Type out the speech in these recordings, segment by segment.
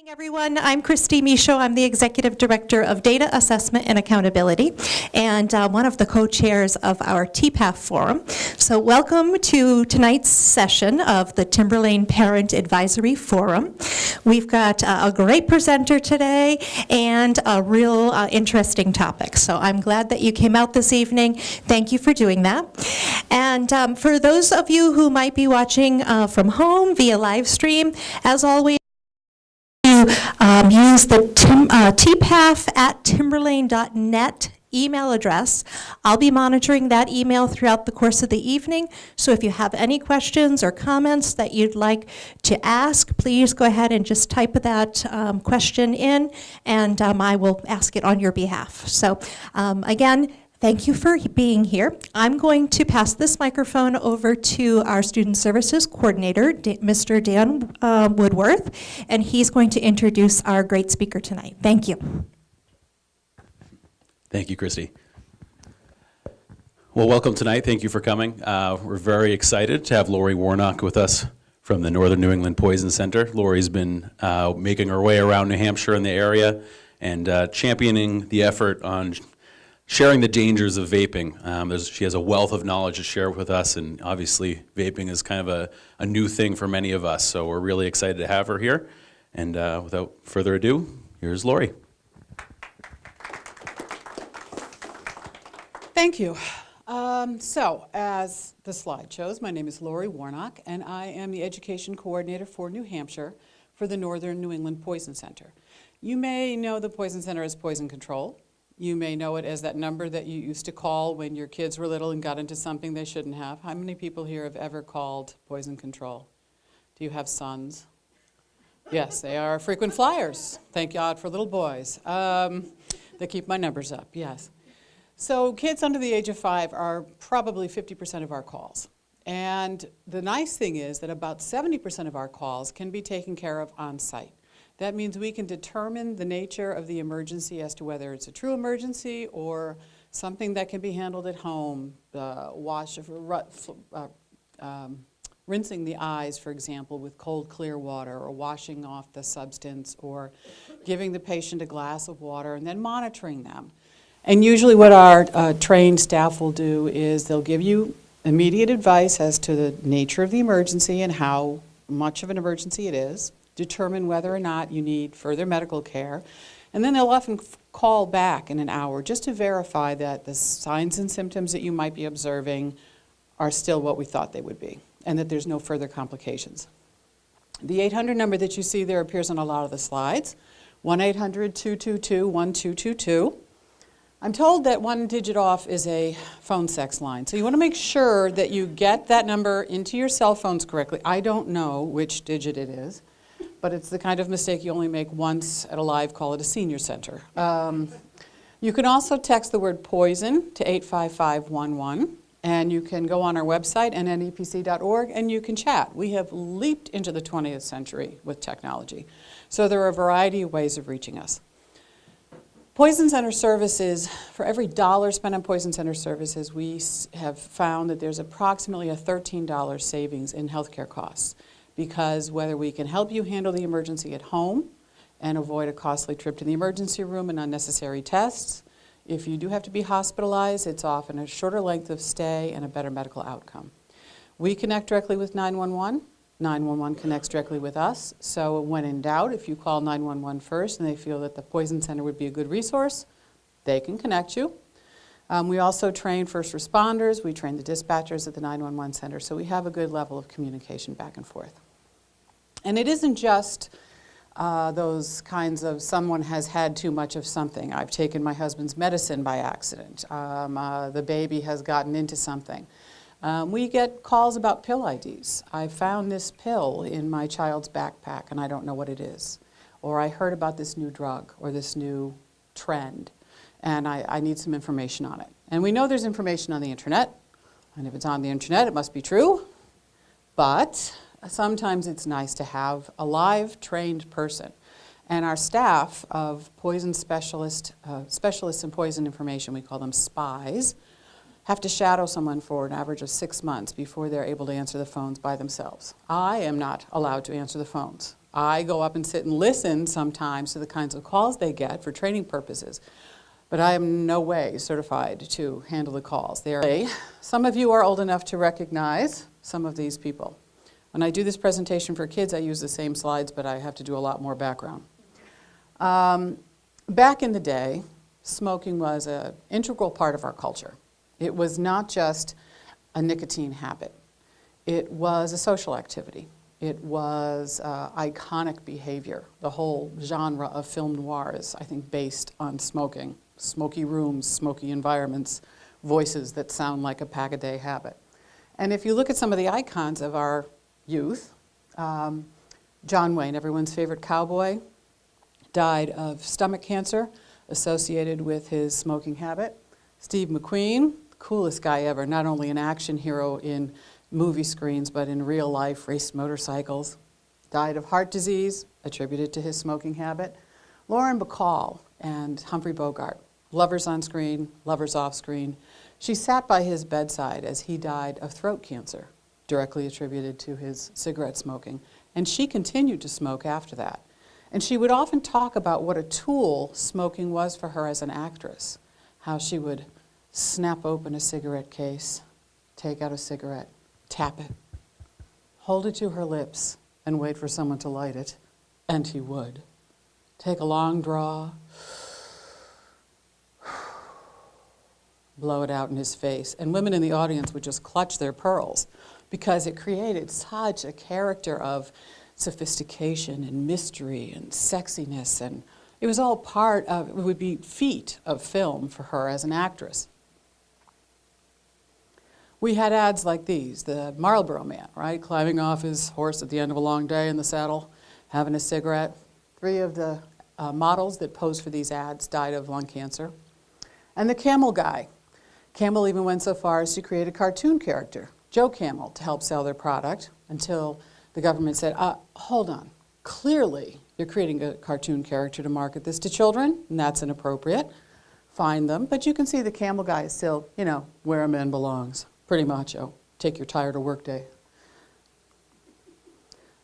Evening, everyone. I'm Christy Michaud. I'm the Executive Director of Data Assessment and Accountability and one of the co-chairs of our TPAF Forum. So welcome to tonight's session of the Timberlane Parent Advisory Forum. We've got a great presenter today and a real interesting topic. So I'm glad that you came out this evening. Thank you for doing that. And for those of you who might be watching from home via live stream, as always, use the tpaf@timberlane.net email address. I'll be monitoring that email throughout the course of the evening, so if you have any questions or comments that you'd like to ask, please go ahead and just type that question in, and I will ask it on your behalf. So again, thank you for being here. I'm going to pass this microphone over to our Student Services Coordinator, Mr. Dan Woodworth, and he's going to introduce our great speaker tonight. Thank you. Thank you, Christy. Well, welcome tonight. Thank you for coming. We're very excited to have Lori Warnock with us from the Northern New England Poison Center. Lori's been making her way around New Hampshire and the area and championing the effort on sharing the dangers of vaping. She has a wealth of knowledge to share with us, and obviously vaping is kind of a new thing for many of us, so we're really excited to have her here. And without further ado, here's Lori. Thank you. So, as the slide shows, my name is Lori Warnock, and I am the Education Coordinator for New Hampshire for the Northern New England Poison Center. You may know the Poison Center as Poison Control. You may know it as that number that you used to call when your kids were little and got into something they shouldn't have. How many people here have ever called Poison Control? Do you have sons? Yes, they are frequent flyers. Thank God for little boys. They keep my numbers up, yes. So kids under the age of 5 are probably 50% of our calls. And the nice thing is that about 70% of our calls can be taken care of on site. That means we can determine the nature of the emergency as to whether it's a true emergency or something that can be handled at home. Rinsing the eyes, for example, with cold, clear water, or washing off the substance, or giving the patient a glass of water and then monitoring them. And usually what our trained staff will do is they'll give you immediate advice as to the nature of the emergency and how much of an emergency it is, determine whether or not you need further medical care, and then they'll often call back in an hour just to verify that the signs and symptoms that you might be observing are still what we thought they would be, and that there's no further complications. The 800 number that you see there appears on a lot of the slides, 1-800-222-1222. I'm told that one digit off is a phone sex line, so you want to make sure that you get that number into your cell phones correctly. I don't know which digit it is, but it's the kind of mistake you only make once at a live call at a senior center. You can also text the word poison to 85511, and you can go on our website, nnepc.org, and you can chat. We have leaped into the 20th century with technology, so there are a variety of ways of reaching us. Poison Center services, for every dollar spent on Poison Center services, we have found that there's approximately a $13 savings in healthcare costs, because whether we can help you handle the emergency at home and avoid a costly trip to the emergency room and unnecessary tests, if you do have to be hospitalized, it's often a shorter length of stay and a better medical outcome. We connect directly with 911. 911 connects directly with us, so when in doubt, if you call 911 first and they feel that the Poison Center would be a good resource, they can connect you. We also train first responders, we train the dispatchers at the 911 center, so we have a good level of communication back and forth. And it isn't just those kinds of someone has had too much of something. I've taken my husband's medicine by accident. The baby has gotten into something. We get calls about pill IDs. I found this pill in my child's backpack and I don't know what it is. Or I heard about this new drug or this new trend and I need some information on it. And we know there's information on the internet, and if it's on the internet it must be true, but sometimes it's nice to have a live trained person. And our staff of poison specialists in poison information, we call them SPIs, have to shadow someone for an average of 6 months before they're able to answer the phones by themselves. I am not allowed to answer the phones. I go up and sit and listen sometimes to the kinds of calls they get for training purposes. But I am no way certified to handle the calls. Some of you are old enough to recognize some of these people. When I do this presentation for kids, I use the same slides, but I have to do a lot more background. Back in the day, smoking was an integral part of our culture. It was not just a nicotine habit. It was a social activity. It was iconic behavior. The whole genre of film noir is, I think, based on smoking. Smoky rooms, smoky environments, voices that sound like a pack-a-day habit. And if you look at some of the icons of our youth, John Wayne, everyone's favorite cowboy, died of stomach cancer associated with his smoking habit. Steve McQueen, coolest guy ever, not only an action hero in movie screens, but in real life, raced motorcycles, died of heart disease attributed to his smoking habit. Lauren Bacall and Humphrey Bogart, lovers on screen, lovers off screen. She sat by his bedside as he died of throat cancer, directly attributed to his cigarette smoking. And she continued to smoke after that. And she would often talk about what a tool smoking was for her as an actress, how she would snap open a cigarette case, take out a cigarette, tap it, hold it to her lips, and wait for someone to light it, and he would. Take a long draw, blow it out in his face, and women in the audience would just clutch their pearls because it created such a character of sophistication and mystery and sexiness, and it was all part of, it would be feat of film for her as an actress. We had ads like these, the Marlboro Man, right, climbing off his horse at the end of a long day in the saddle, having a cigarette. 3 of the models that posed for these ads died of lung cancer. And the Camel Guy. Camel even went so far as to create a cartoon character, Joe Camel, to help sell their product, until the government said, hold on, clearly you're creating a cartoon character to market this to children, and that's inappropriate. Fine them, but you can see the Camel Guy is still, you know, where a man belongs. Pretty macho. Take your tire to work day.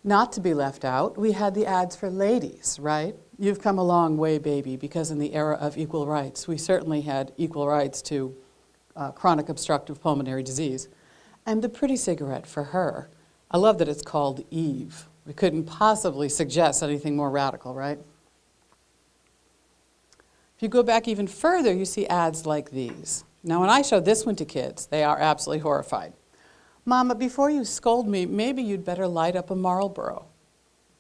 Not to be left out, we had the ads for ladies, right? You've come a long way, baby, because in the era of equal rights, we certainly had equal rights to chronic obstructive pulmonary disease. And the pretty cigarette for her, I love that it's called Eve. We couldn't possibly suggest anything more radical, right? If you go back even further, you see ads like these. Now, when I show this one to kids, they are absolutely horrified. Mama, before you scold me, maybe you'd better light up a Marlboro.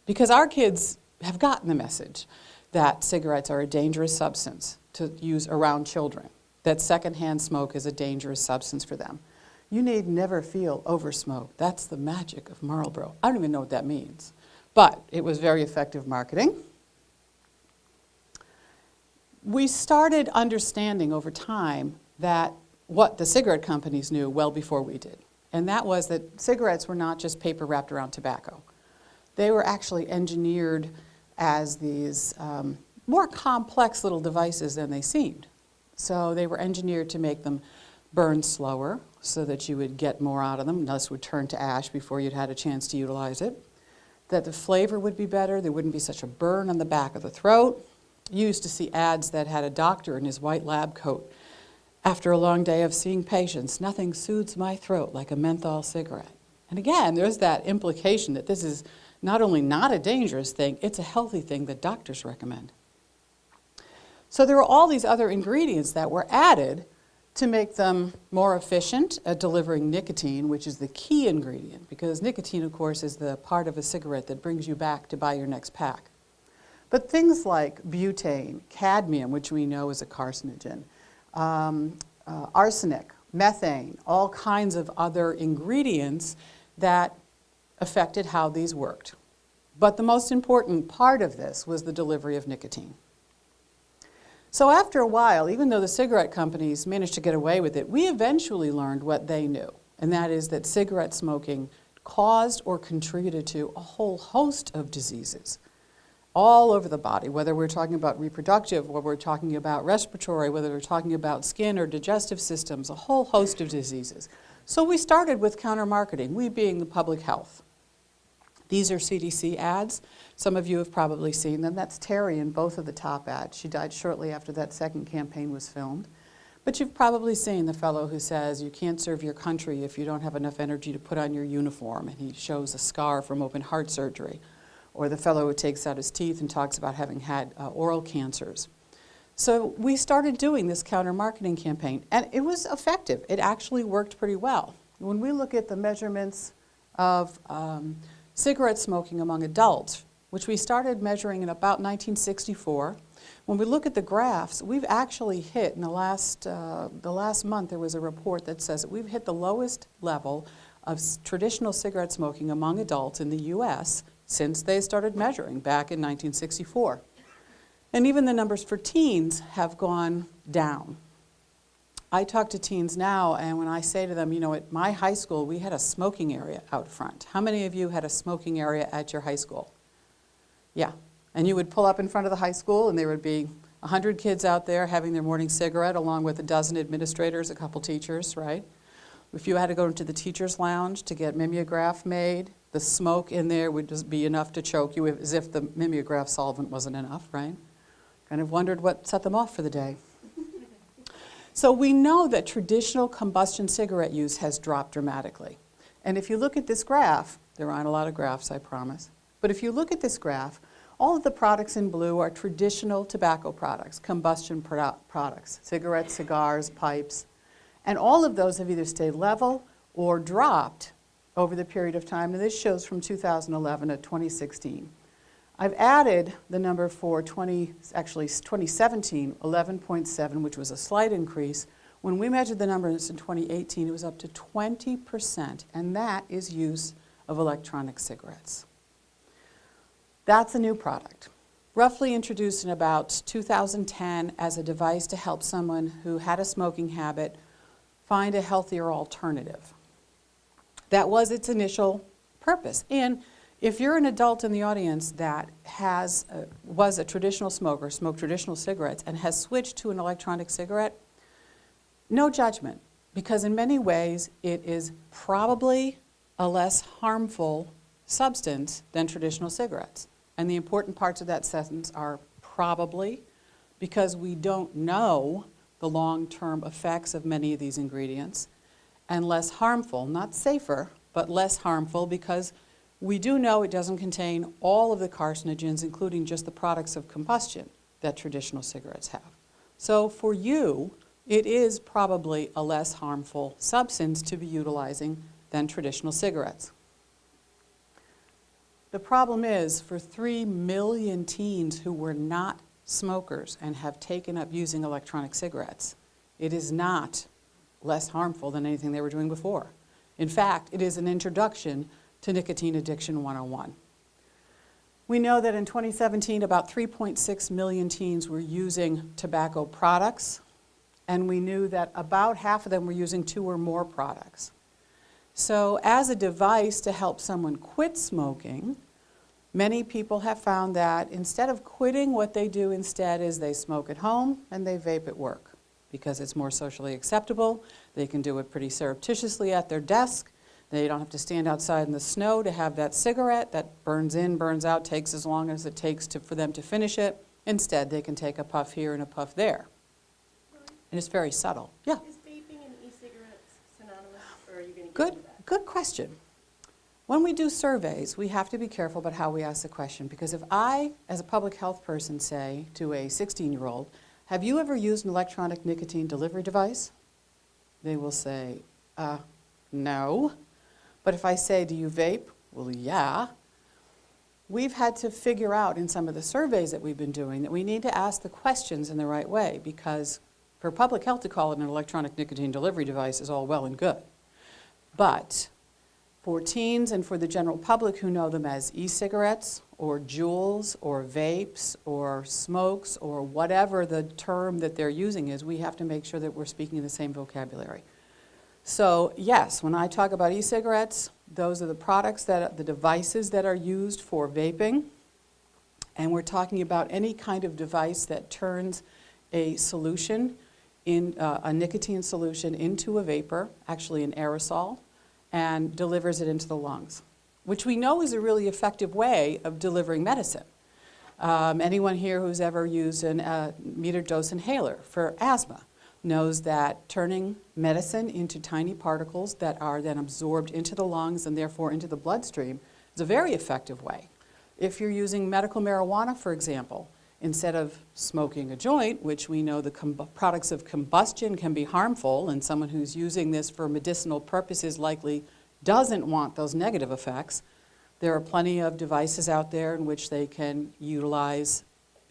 Because our kids have gotten the message that cigarettes are a dangerous substance to use around children, that secondhand smoke is a dangerous substance for them. You need never feel oversmoked. That's the magic of Marlboro. I don't even know what that means. But it was very effective marketing. We started understanding over time that what the cigarette companies knew well before we did. And that was that cigarettes were not just paper wrapped around tobacco. They were actually engineered as these more complex little devices than they seemed. So they were engineered to make them burn slower so that you would get more out of them, thus would turn to ash before you'd had a chance to utilize it. That the flavor would be better, there wouldn't be such a burn on the back of the throat. You used to see ads that had a doctor in his white lab coat. After a long day of seeing patients, nothing soothes my throat like a menthol cigarette. And again, there's that implication that this is not only not a dangerous thing, it's a healthy thing that doctors recommend. So there were all these other ingredients that were added to make them more efficient at delivering nicotine, which is the key ingredient, because nicotine, of course, is the part of a cigarette that brings you back to buy your next pack. But things like butane, cadmium, which we know is a carcinogen, arsenic, methane, all kinds of other ingredients that affected how these worked. But the most important part of this was the delivery of nicotine. So after a while, even though the cigarette companies managed to get away with it, we eventually learned what they knew, and that is that cigarette smoking caused or contributed to a whole host of diseases all over the body, whether we're talking about reproductive, whether we're talking about respiratory, whether we're talking about skin or digestive systems, a whole host of diseases. So we started with counter-marketing, we being the public health. These are CDC ads. Some of you have probably seen them. That's Terry in both of the top ads. She died shortly after that second campaign was filmed. But you've probably seen the fellow who says, you can't serve your country if you don't have enough energy to put on your uniform, and he shows a scar from open heart surgery. Or the fellow who takes out his teeth and talks about having had oral cancers. So we started doing this counter-marketing campaign, and it was effective. It actually worked pretty well. When we look at the measurements of cigarette smoking among adults, which we started measuring in about 1964, when we look at the graphs, we've actually hit, in the last month there was a report that says that we've hit the lowest level of traditional cigarette smoking among adults in the US since they started measuring back in 1964. And even the numbers for teens have gone down. I talk to teens now, and when I say to them, you know, at my high school, we had a smoking area out front. How many of you had a smoking area at your high school? Yeah. And you would pull up in front of the high school, and there would be 100 kids out there having their morning cigarette, along with a dozen administrators, a couple teachers, right? If you had to go into the teacher's lounge to get mimeograph made, the smoke in there would just be enough to choke you, as if the mimeograph solvent wasn't enough, right? Kind of wondered what set them off for the day. So we know that traditional combustion cigarette use has dropped dramatically. And if you look at this graph, there aren't a lot of graphs, I promise, but if you look at this graph, all of the products in blue are traditional tobacco products, combustion products, cigarettes, cigars, pipes, and all of those have either stayed level or dropped over the period of time, and this shows from 2011 to 2016. I've added the number for 2017, 11.7, which was a slight increase. When we measured the numbers in 2018, it was up to 20%, and that is use of electronic cigarettes. That's a new product, roughly introduced in about 2010 as a device to help someone who had a smoking habit find a healthier alternative. That was its initial purpose. And if you're an adult in the audience that was a traditional smoker, smoked traditional cigarettes, and has switched to an electronic cigarette, no judgment, because in many ways it is probably a less harmful substance than traditional cigarettes. And the important parts of that sentence are probably, because we don't know the long-term effects of many of these ingredients, and less harmful, not safer, but less harmful, because we do know it doesn't contain all of the carcinogens, including just the products of combustion that traditional cigarettes have. So for you, it is probably a less harmful substance to be utilizing than traditional cigarettes. The problem is, for 3 million teens who were not smokers and have taken up using electronic cigarettes, it is not less harmful than anything they were doing before. In fact, it is an introduction to Nicotine Addiction 101. We know that in 2017, about 3.6 million teens were using tobacco products, and we knew that about half of them were using 2 or more products. So as a device to help someone quit smoking, many people have found that instead of quitting, what they do instead is they smoke at home and they vape at work because it's more socially acceptable. They can do it pretty surreptitiously at their desk. They don't have to stand outside in the snow to have that cigarette that burns in, burns out, takes as long as it takes for them to finish it. Instead, they can take a puff here and a puff there. And it's very subtle. Yeah? Is vaping and e-cigarettes synonymous, or are you going to Good question. When we do surveys, we have to be careful about how we ask the question, because if I, as a public health person, say to a 16-year-old, have you ever used an electronic nicotine delivery device? They will say, no. But if I say, do you vape? Well, yeah. We've had to figure out in some of the surveys that we've been doing that we need to ask the questions in the right way, because for public health to call it an electronic nicotine delivery device is all well and good. But for teens and for the general public who know them as e-cigarettes or Juuls or vapes or smokes or whatever the term that they're using is, we have to make sure that we're speaking the same vocabulary. So yes, when I talk about e-cigarettes, those are the products, the devices that are used for vaping. And we're talking about any kind of device that turns a solution, a nicotine solution, into a vapor, actually an aerosol, and delivers it into the lungs. which we know is a really effective way of delivering medicine. Anyone here who's ever used a metered dose inhaler for asthma knows that turning medicine into tiny particles that are then absorbed into the lungs and therefore into the bloodstream is a very effective way. If you're using medical marijuana, for example, instead of smoking a joint, which we know the products of combustion can be harmful, and someone who's using this for medicinal purposes likely doesn't want those negative effects, there are plenty of devices out there in which they can utilize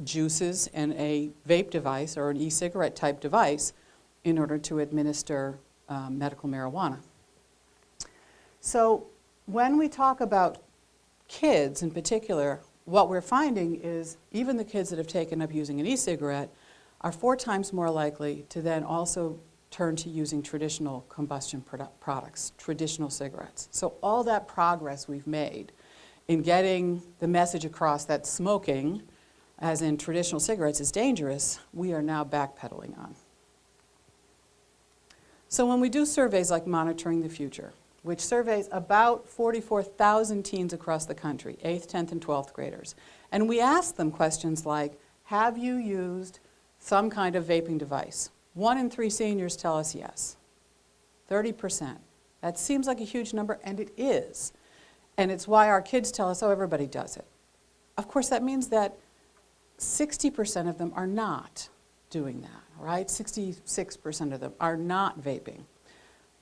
juices and a vape device or an e-cigarette type device in order to administer medical marijuana. So when we talk about kids in particular, what we're finding is even the kids that have taken up using an e-cigarette are 4 times more likely to then also turn to using traditional combustion products, traditional cigarettes. So all that progress we've made in getting the message across that smoking, as in traditional cigarettes, is dangerous, we are now backpedaling on. So when we do surveys like Monitoring the Future, which surveys about 44,000 teens across the country, 8th, 10th, and 12th graders, and we ask them questions like, have you used some kind of vaping device? 1 in 3 seniors tell us yes, 30%. That seems like a huge number, and it is. And it's why our kids tell us, oh, everybody does it. Of course, that means that 60% of them are not doing that, right? 66% of them are not vaping.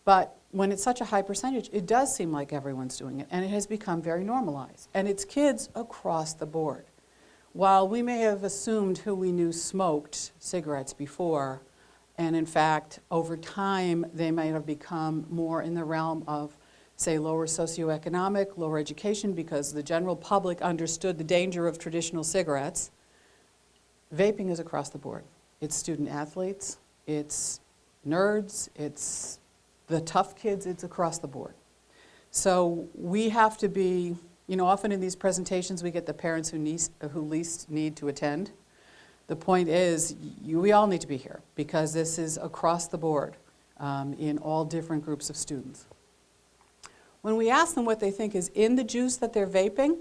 But when it's such a high percentage, it does seem like everyone's doing it, and it has become very normalized. And it's kids across the board. While we may have assumed who we knew smoked cigarettes before, and in fact, over time, they might have become more in the realm of, say, lower socioeconomic, lower education, because the general public understood the danger of traditional cigarettes, vaping is across the board. It's student athletes, it's nerds, it's the tough kids, it's across the board. So we have to be, often in these presentations we get the parents who least need to attend. The point is, we all need to be here because this is across the board in all different groups of students. When we ask them what they think is in the juice that they're vaping,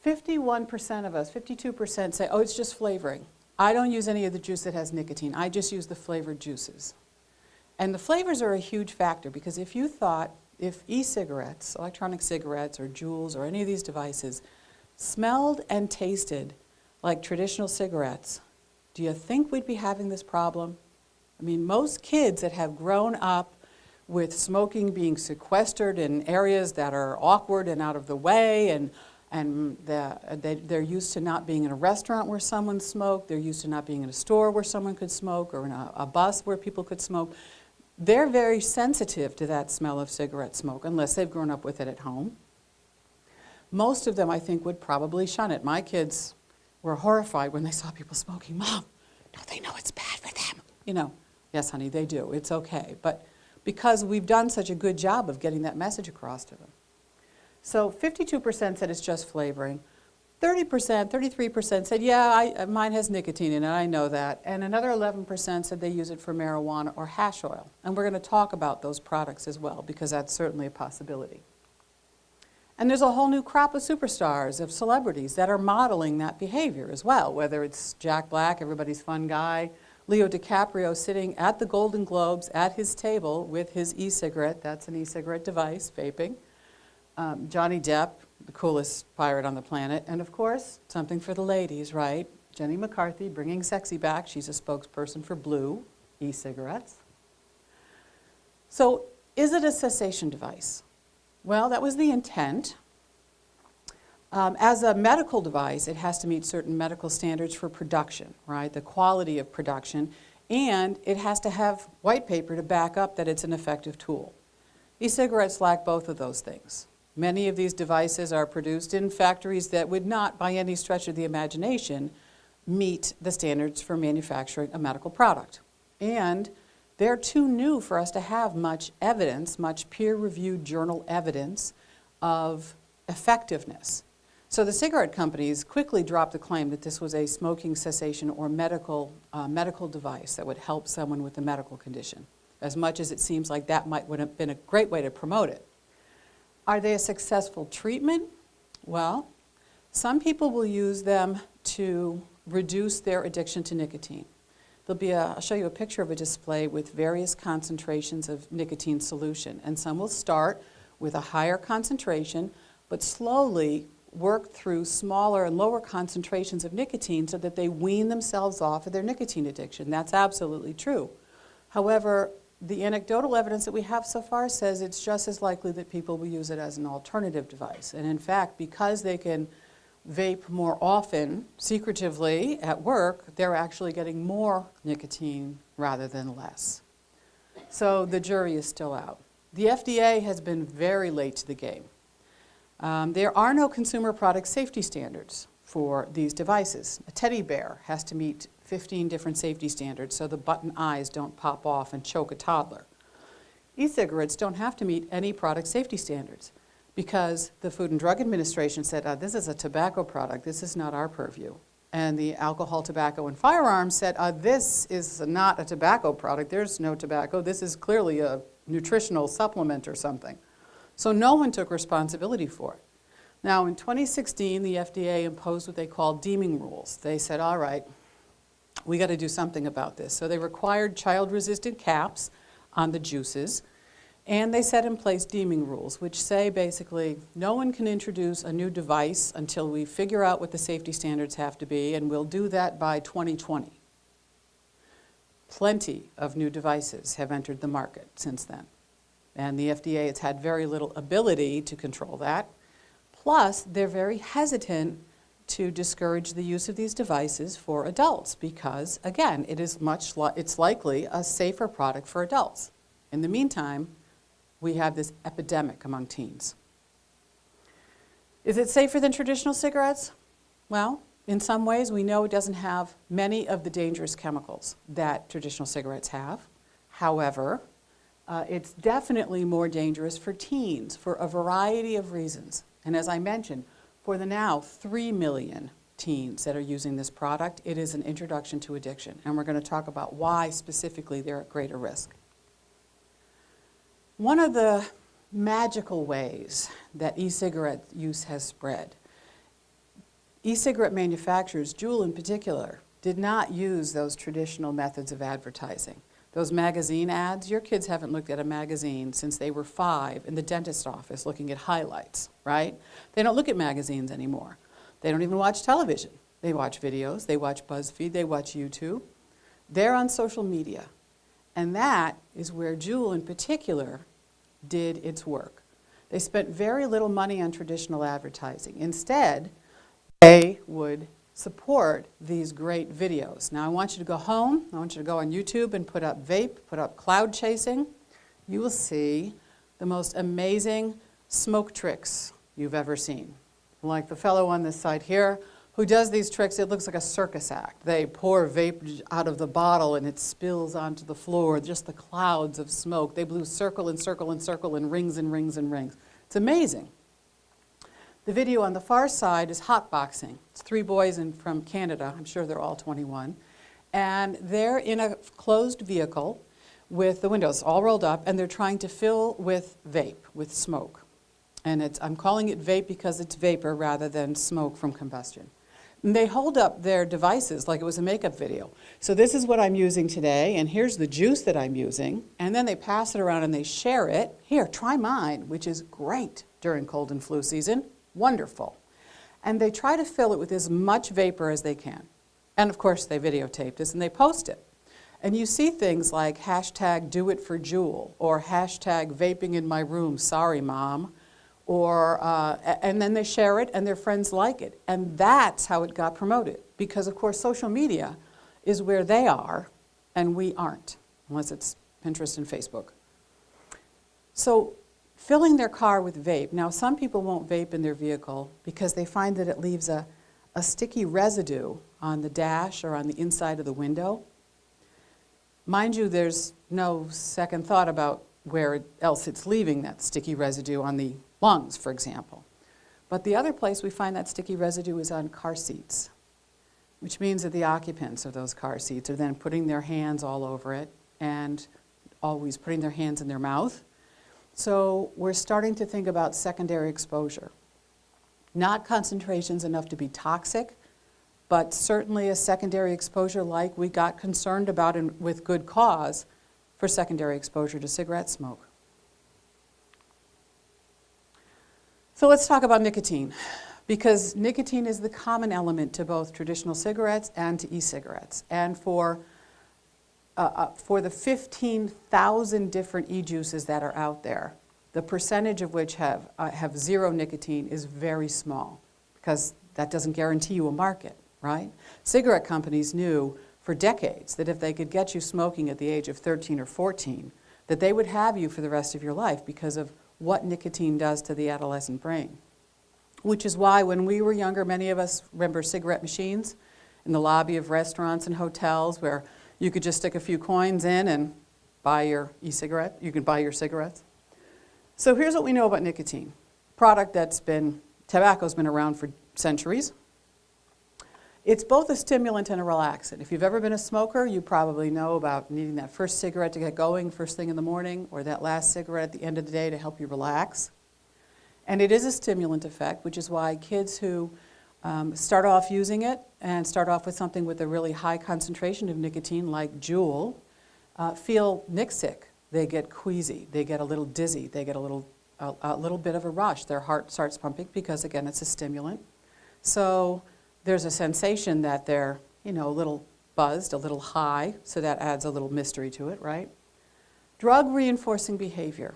51% of us, 52% say, oh, it's just flavoring. I don't use any of the juice that has nicotine. I just use the flavored juices. And the flavors are a huge factor because if e-cigarettes, electronic cigarettes or Juuls or any of these devices smelled and tasted like traditional cigarettes, do you think we'd be having this problem? I mean, most kids that have grown up with smoking being sequestered in areas that are awkward and out of the way, and they're used to not being in a restaurant where someone smoked, they're used to not being in a store where someone could smoke, or in a bus where people could smoke. They're very sensitive to that smell of cigarette smoke, unless they've grown up with it at home. Most of them, I think, would probably shun it. My kids were horrified when they saw people smoking. Mom, don't they know it's bad for them? Yes, honey, they do. It's okay. But because we've done such a good job of getting that message across to them. So 52% said it's just flavoring. 30%, 33% said, yeah, mine has nicotine in it, I know that. And another 11% said they use it for marijuana or hash oil. And we're going to talk about those products as well, because that's certainly a possibility. And there's a whole new crop of superstars, of celebrities that are modeling that behavior as well, whether it's Jack Black, everybody's fun guy, Leo DiCaprio sitting at the Golden Globes at his table with his e-cigarette, that's an e-cigarette device, vaping. Johnny Depp, the coolest pirate on the planet, and of course, something for the ladies, right? Jenny McCarthy bringing sexy back. She's a spokesperson for Blue e-cigarettes. So is it a cessation device? Well, that was the intent. As a medical device, it has to meet certain medical standards for production, right? The quality of production, and it has to have white paper to back up that it's an effective tool. E-cigarettes lack both of those things. Many of these devices are produced in factories that would not, by any stretch of the imagination, meet the standards for manufacturing a medical product. And they're too new for us to have much evidence, much peer-reviewed journal evidence of effectiveness. So the cigarette companies quickly dropped the claim that this was a smoking cessation or medical device that would help someone with a medical condition, as much as it seems like that would have been a great way to promote it. Are they a successful treatment? Well, some people will use them to reduce their addiction to nicotine. I'll show you a picture of a display with various concentrations of nicotine solution. And some will start with a higher concentration, but slowly work through smaller and lower concentrations of nicotine so that they wean themselves off of their nicotine addiction. That's absolutely true. However, the anecdotal evidence that we have so far says it's just as likely that people will use it as an alternative device. And in fact, because they can vape more often, secretively at work, they're actually getting more nicotine rather than less. So the jury is still out. The FDA has been very late to the game. There are no consumer product safety standards for these devices. A teddy bear has to meet 15 different safety standards so the button eyes don't pop off and choke a toddler. E-cigarettes don't have to meet any product safety standards because the Food and Drug Administration said, this is a tobacco product, this is not our purview. And the Alcohol, Tobacco, and Firearms said, this is not a tobacco product, there's no tobacco, this is clearly a nutritional supplement or something. So no one took responsibility for it. Now in 2016, the FDA imposed what they call deeming rules. They said, all right, we got to do something about this. So they required child-resistant caps on the juices, and they set in place deeming rules, which say basically no one can introduce a new device until we figure out what the safety standards have to be, and we'll do that by 2020. Plenty of new devices have entered the market since then, and the FDA has had very little ability to control that. Plus, they're very hesitant to discourage the use of these devices for adults because, again, it's likely a safer product for adults. In the meantime, we have this epidemic among teens. Is it safer than traditional cigarettes? Well, in some ways, we know it doesn't have many of the dangerous chemicals that traditional cigarettes have. However, it's definitely more dangerous for teens for a variety of reasons. And as I mentioned, for the now 3 million teens that are using this product, it is an introduction to addiction. And we're going to talk about why specifically they're at greater risk. One of the magical ways that e-cigarette use has spread, e-cigarette manufacturers, Juul in particular, did not use those traditional methods of advertising. Those magazine ads, your kids haven't looked at a magazine since they were 5 in the dentist's office looking at highlights, right? They don't look at magazines anymore. They don't even watch television. They watch videos, they watch BuzzFeed, they watch YouTube. They're on social media. And that is where Juul in particular did its work. They spent very little money on traditional advertising. Instead, they would support these great videos. Now I want you to go home, I want you to go on YouTube and put up vape, put up cloud chasing. You will see the most amazing smoke tricks you've ever seen. Like the fellow on this side here who does these tricks, it looks like a circus act. They pour vape out of the bottle and it spills onto the floor, just the clouds of smoke. They blew circle and circle and circle and rings and rings and rings. It's amazing. The video on the far side is hotboxing. It's 3 boys from Canada, I'm sure they're all 21, and they're in a closed vehicle with the windows all rolled up, and they're trying to fill with vape, with smoke. And I'm calling it vape because it's vapor rather than smoke from combustion. And they hold up their devices like it was a makeup video. So this is what I'm using today, and here's the juice that I'm using, and then they pass it around and they share it. Here, try mine, which is great during cold and flu season. Wonderful. And they try to fill it with as much vapor as they can. And of course they videotape this and they post it. And you see things like hashtag do it for Juul or hashtag vaping in my room, sorry mom, or, and then they share it and their friends like it. And that's how it got promoted because of course social media is where they are and we aren't, unless it's Pinterest and Facebook. So filling their car with vape. Now, some people won't vape in their vehicle because they find that it leaves a sticky residue on the dash or on the inside of the window. Mind you, there's no second thought about where else it's leaving that sticky residue on the lungs, for example. But the other place we find that sticky residue is on car seats, which means that the occupants of those car seats are then putting their hands all over it and always putting their hands in their mouth. So we're starting to think about secondary exposure. Not concentrations enough to be toxic, but certainly a secondary exposure like we got concerned about, and with good cause, for secondary exposure to cigarette smoke. So let's talk about nicotine, because nicotine is the common element to both traditional cigarettes and to e-cigarettes. And for the 15,000 different e-juices that are out there, the percentage of which have zero nicotine is very small, because that doesn't guarantee you a market, right? Cigarette companies knew for decades that if they could get you smoking at the age of 13 or 14, that they would have you for the rest of your life because of what nicotine does to the adolescent brain. Which is why when we were younger, many of us remember cigarette machines in the lobby of restaurants and hotels where you could just stick a few coins in and buy your e-cigarette. You could buy your cigarettes. So here's what we know about nicotine. Tobacco's been around for centuries. It's both a stimulant and a relaxant. If you've ever been a smoker, you probably know about needing that first cigarette to get going first thing in the morning, or that last cigarette at the end of the day to help you relax. And it is a stimulant effect, which is why kids who start off using it and start off with something with a really high concentration of nicotine, like Juul, feel sick. They get queasy, they get a little dizzy, they get a little bit of a rush. Their heart starts pumping because, again, it's a stimulant. So there's a sensation that they're, a little buzzed, a little high, so that adds a little mystery to it, right? Drug reinforcing behavior.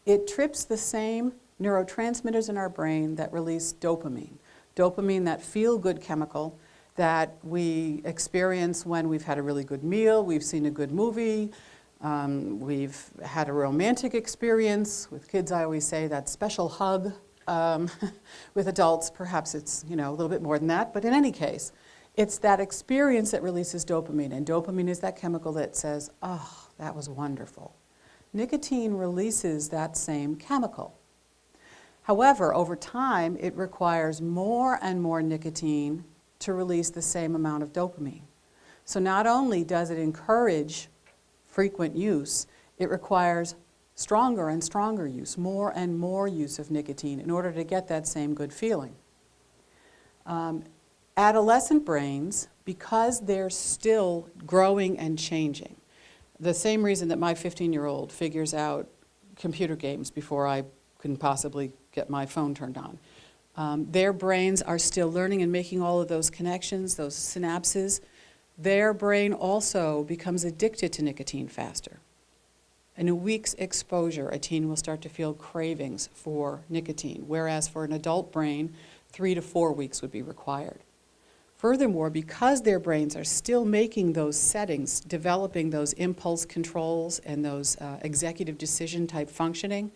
It trips the same neurotransmitters in our brain that release dopamine. Dopamine, that feel-good chemical that we experience when we've had a really good meal, we've seen a good movie, we've had a romantic experience. With kids, I always say that special hug. With adults, perhaps it's a little bit more than that, but in any case, it's that experience that releases dopamine, and dopamine is that chemical that says, oh, that was wonderful. Nicotine releases that same chemical. However, over time, it requires more and more nicotine to release the same amount of dopamine. So not only does it encourage frequent use, it requires stronger and stronger use, more and more use of nicotine in order to get that same good feeling. Adolescent brains, because they're still growing and changing, the same reason that my 15-year-old figures out computer games before I can possibly get my phone turned on. Their brains are still learning and making all of those connections, those synapses. Their brain also becomes addicted to nicotine faster. In a week's exposure, a teen will start to feel cravings for nicotine, whereas for an adult brain, 3 to 4 weeks would be required. Furthermore, because their brains are still making those settings, developing those impulse controls and those executive decision type functioning,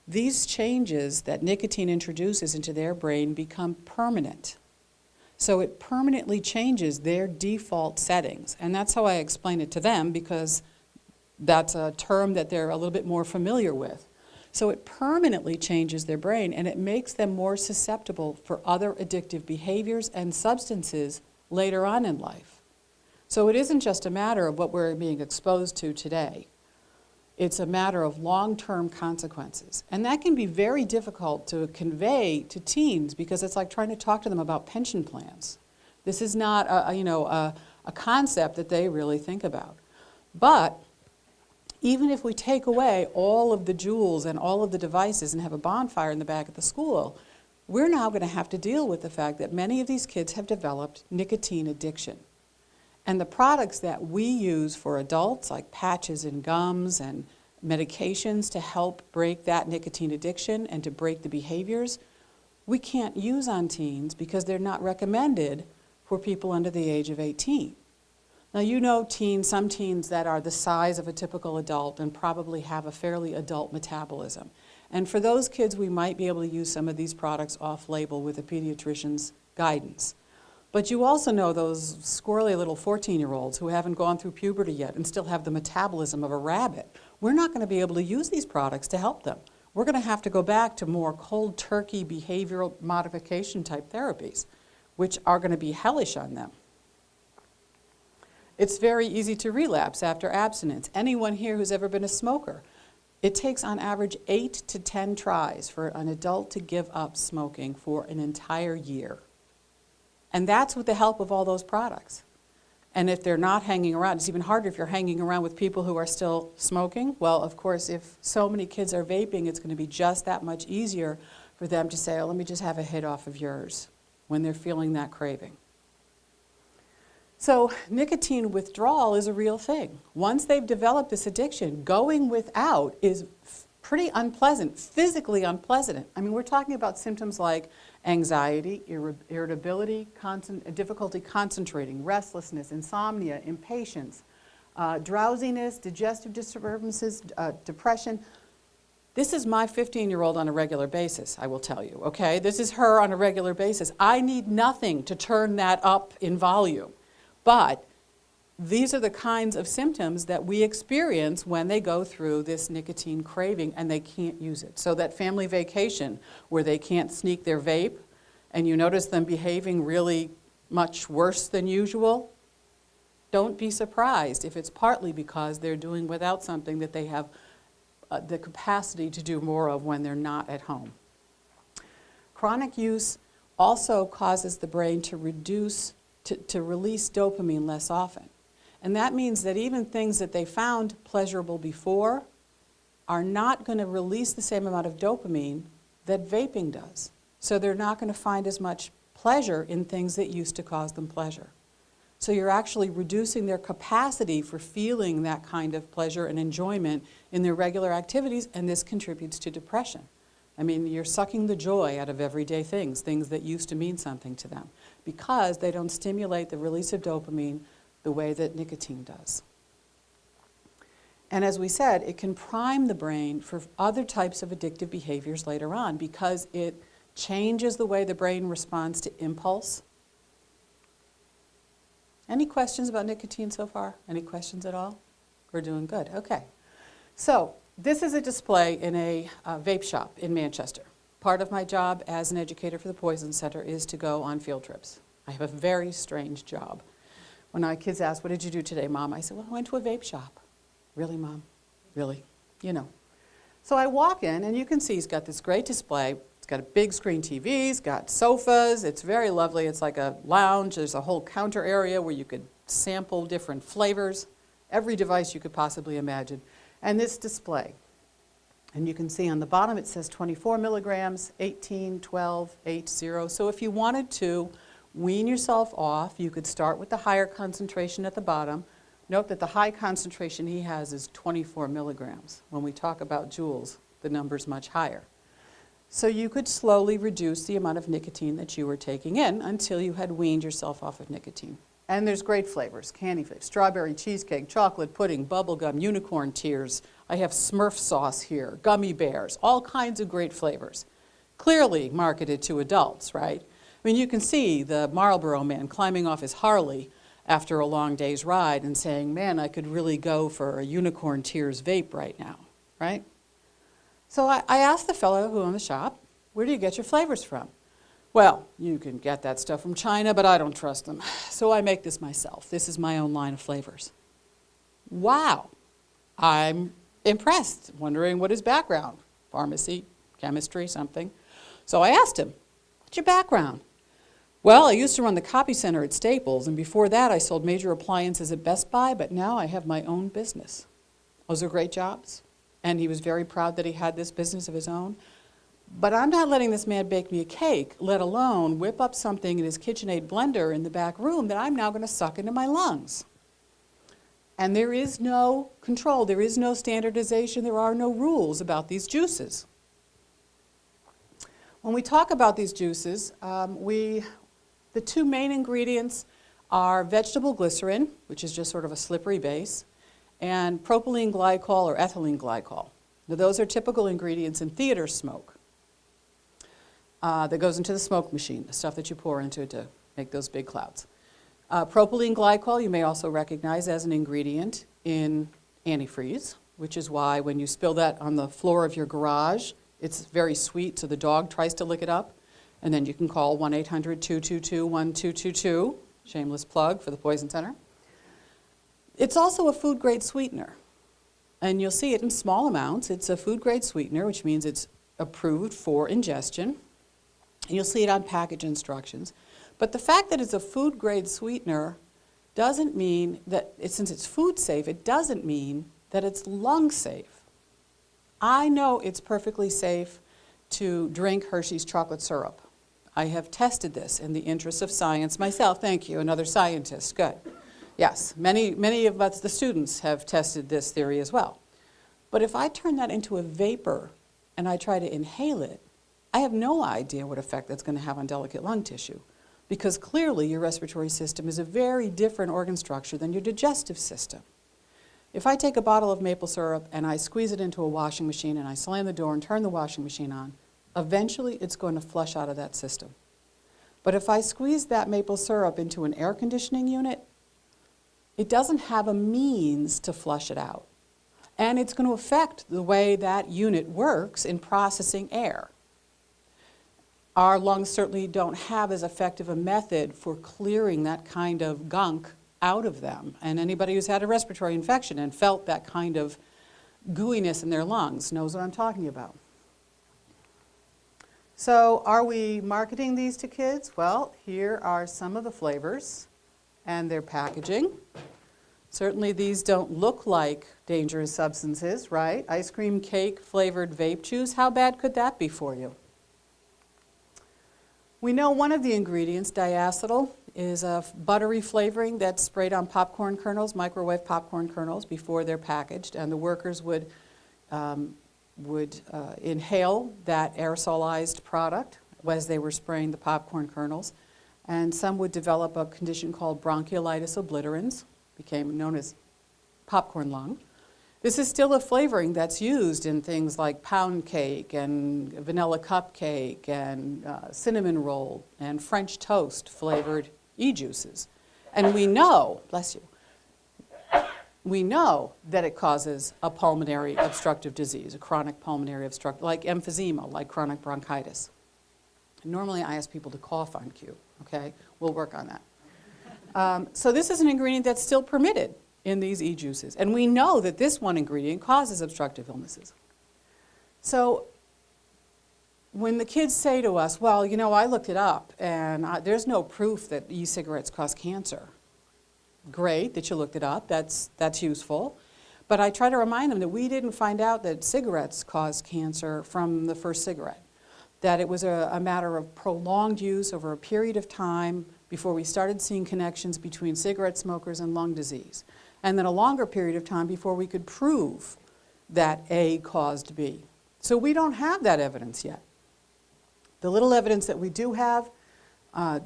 these changes that nicotine introduces into their brain become permanent. So it permanently changes their default settings. And that's how I explain it to them, because that's a term that they're a little bit more familiar with. So it permanently changes their brain, and it makes them more susceptible for other addictive behaviors and substances later on in life. So it isn't just a matter of what we're being exposed to today. It's a matter of long-term consequences. And that can be very difficult to convey to teens, because it's like trying to talk to them about pension plans. This is not a concept that they really think about. But even if we take away all of the Juuls and all of the devices and have a bonfire in the back of the school, we're now going to have to deal with the fact that many of these kids have developed nicotine addiction. And the products that we use for adults, like patches and gums and medications to help break that nicotine addiction and to break the behaviors, we can't use on teens because they're not recommended for people under the age of 18. Now, you know some teens that are the size of a typical adult and probably have a fairly adult metabolism. And for those kids, we might be able to use some of these products off-label with a pediatrician's guidance. But you also know those squirrely little 14-year-olds who haven't gone through puberty yet and still have the metabolism of a rabbit. We're not going to be able to use these products to help them. We're going to have to go back to more cold turkey behavioral modification type therapies, which are going to be hellish on them. It's very easy to relapse after abstinence. Anyone here who's ever been a smoker, It takes on average 8 to 10 tries for an adult to give up smoking for an entire year. And that's with the help of all those products. And if they're not hanging around, it's even harder if you're hanging around with people who are still smoking. Well, of course, if so many kids are vaping, it's going to be just that much easier for them to say, oh, let me just have a hit off of yours when they're feeling that craving. So nicotine withdrawal is a real thing. Once they've developed this addiction, going without is pretty unpleasant, physically unpleasant. I mean, we're talking about symptoms like anxiety, irritability, difficulty concentrating, restlessness, insomnia, impatience, drowsiness, digestive disturbances, depression. This is my 15-year-old on a regular basis, I will tell you, okay? This is her on a regular basis. I need nothing to turn that up in volume. But these are the kinds of symptoms that we experience when they go through this nicotine craving and they can't use it. So that family vacation where they can't sneak their vape and you notice them behaving really much worse than usual, don't be surprised if it's partly because they're doing without something that they have the capacity to do more of when they're not at home. Chronic use also causes the brain to release dopamine less often. And that means that even things that they found pleasurable before are not going to release the same amount of dopamine that vaping does. So they're not going to find as much pleasure in things that used to cause them pleasure. So you're actually reducing their capacity for feeling that kind of pleasure and enjoyment in their regular activities, and this contributes to depression. I mean, you're sucking the joy out of everyday things that used to mean something to them, because they don't stimulate the release of dopamine the way that nicotine does. And as we said, it can prime the brain for other types of addictive behaviors later on because it changes the way the brain responds to impulse. Any questions about nicotine so far? Any questions at all? We're doing good. Okay. So this is a display in a vape shop in Manchester. Part of my job as an educator for the Poison Center is to go on field trips. I have a very strange job. When my kids ask, what did you do today, Mom? I said, well, I went to a vape shop. Really, Mom? Really? You know. So I walk in, and you can see he's got this great display. It's got a big screen TV. He's got sofas. It's very lovely. It's like a lounge. There's a whole counter area where you could sample different flavors, every device you could possibly imagine. And this display. And you can see on the bottom it says 24 milligrams, 18, 12, 8, 0. So if you wanted to wean yourself off, you could start with the higher concentration at the bottom. Note that the high concentration he has is 24 milligrams. When we talk about joules, the number's much higher. So you could slowly reduce the amount of nicotine that you were taking in until you had weaned yourself off of nicotine. And there's great flavors, candy flavors, strawberry cheesecake, chocolate pudding, bubblegum, unicorn tears. I have Smurf sauce here, gummy bears, all kinds of great flavors. Clearly marketed to adults, right? I mean, you can see the Marlboro man climbing off his Harley after a long day's ride and saying, man, I could really go for a unicorn tears vape right now, right? So I asked the fellow who owned the shop, where do you get your flavors from? Well, you can get that stuff from China, but I don't trust them. So I make this myself. This is my own line of flavors. Wow. I'm impressed, wondering what his background, pharmacy, chemistry, something. So I asked him, what's your background? Well, I used to run the copy center at Staples, and before that I sold major appliances at Best Buy, but now I have my own business. Those are great jobs. And he was very proud that he had this business of his own. But I'm not letting this man bake me a cake, let alone whip up something in his KitchenAid blender in the back room that I'm now going to suck into my lungs. And there is no control, there is no standardization, there are no rules about these juices. When we talk about these juices, the two main ingredients are vegetable glycerin, which is just sort of a slippery base, and propylene glycol or ethylene glycol. Now, those are typical ingredients in theater smoke that goes into the smoke machine, the stuff that you pour into it to make those big clouds. Propylene glycol you may also recognize as an ingredient in antifreeze, which is why when you spill that on the floor of your garage, it's very sweet, so the dog tries to lick it up. And then you can call 1-800-222-1222, shameless plug for the Poison Center. It's also a food-grade sweetener. And you'll see it in small amounts. It's a food-grade sweetener, which means it's approved for ingestion. And you'll see it on package instructions. But the fact that it's a food-grade sweetener doesn't mean that, since it's food safe, it doesn't mean that it's lung safe. I know it's perfectly safe to drink Hershey's chocolate syrup. I have tested this in the interest of science myself. Thank you, another scientist. Good. Yes, many of us, the students, have tested this theory as well. But if I turn that into a vapor and I try to inhale it, I have no idea what effect that's going to have on delicate lung tissue, because clearly your respiratory system is a very different organ structure than your digestive system. If I take a bottle of maple syrup and I squeeze it into a washing machine and I slam the door and turn the washing machine on, eventually it's going to flush out of that system. But if I squeeze that maple syrup into an air conditioning unit, it doesn't have a means to flush it out. And it's going to affect the way that unit works in processing air. Our lungs certainly don't have as effective a method for clearing that kind of gunk out of them. And anybody who's had a respiratory infection and felt that kind of gooiness in their lungs knows what I'm talking about. So are we marketing these to kids? Well, here are some of the flavors and their packaging. Certainly these don't look like dangerous substances, right? Ice cream cake flavored vape chews, how bad could that be for you? We know one of the ingredients, diacetyl, is a buttery flavoring that's sprayed on popcorn kernels, microwave popcorn kernels, before they're packaged, and the workers would inhale that aerosolized product as they were spraying the popcorn kernels. And some would develop a condition called bronchiolitis obliterans, became known as popcorn lung. This is still a flavoring that's used in things like pound cake and vanilla cupcake and cinnamon roll and French toast flavored e-juices. And we know, bless you, we know that it causes a pulmonary obstructive disease, a chronic pulmonary obstructive, like emphysema, like chronic bronchitis. Normally I ask people to cough on cue, okay? We'll work on that. So this is an ingredient that's still permitted in these e-juices. And we know that this one ingredient causes obstructive illnesses. So when the kids say to us, well, you know, I looked it up and there's no proof that e-cigarettes cause cancer. Great that you looked it up, that's useful. But I try to remind them that we didn't find out that cigarettes cause cancer from the first cigarette. That it was a matter of prolonged use over a period of time before we started seeing connections between cigarette smokers and lung disease. And then a longer period of time before we could prove that A caused B. So we don't have that evidence yet. The little evidence that we do have,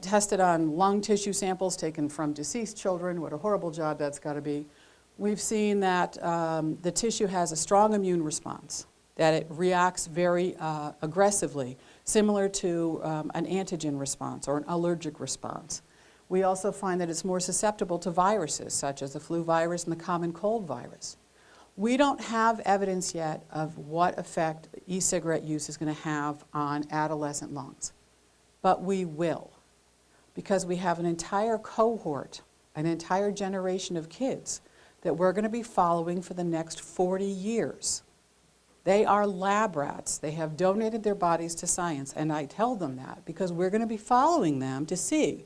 tested on lung tissue samples taken from deceased children, what a horrible job that's got to be. We've seen that the tissue has a strong immune response, that it reacts very aggressively, similar to an antigen response or an allergic response. We also find that it's more susceptible to viruses, such as the flu virus and the common cold virus. We don't have evidence yet of what effect e-cigarette use is going to have on adolescent lungs, but we will, because we have an entire cohort, an entire generation of kids that we're going to be following for the next 40 years. They are lab rats. They have donated their bodies to science, and I tell them that because we're going to be following them to see,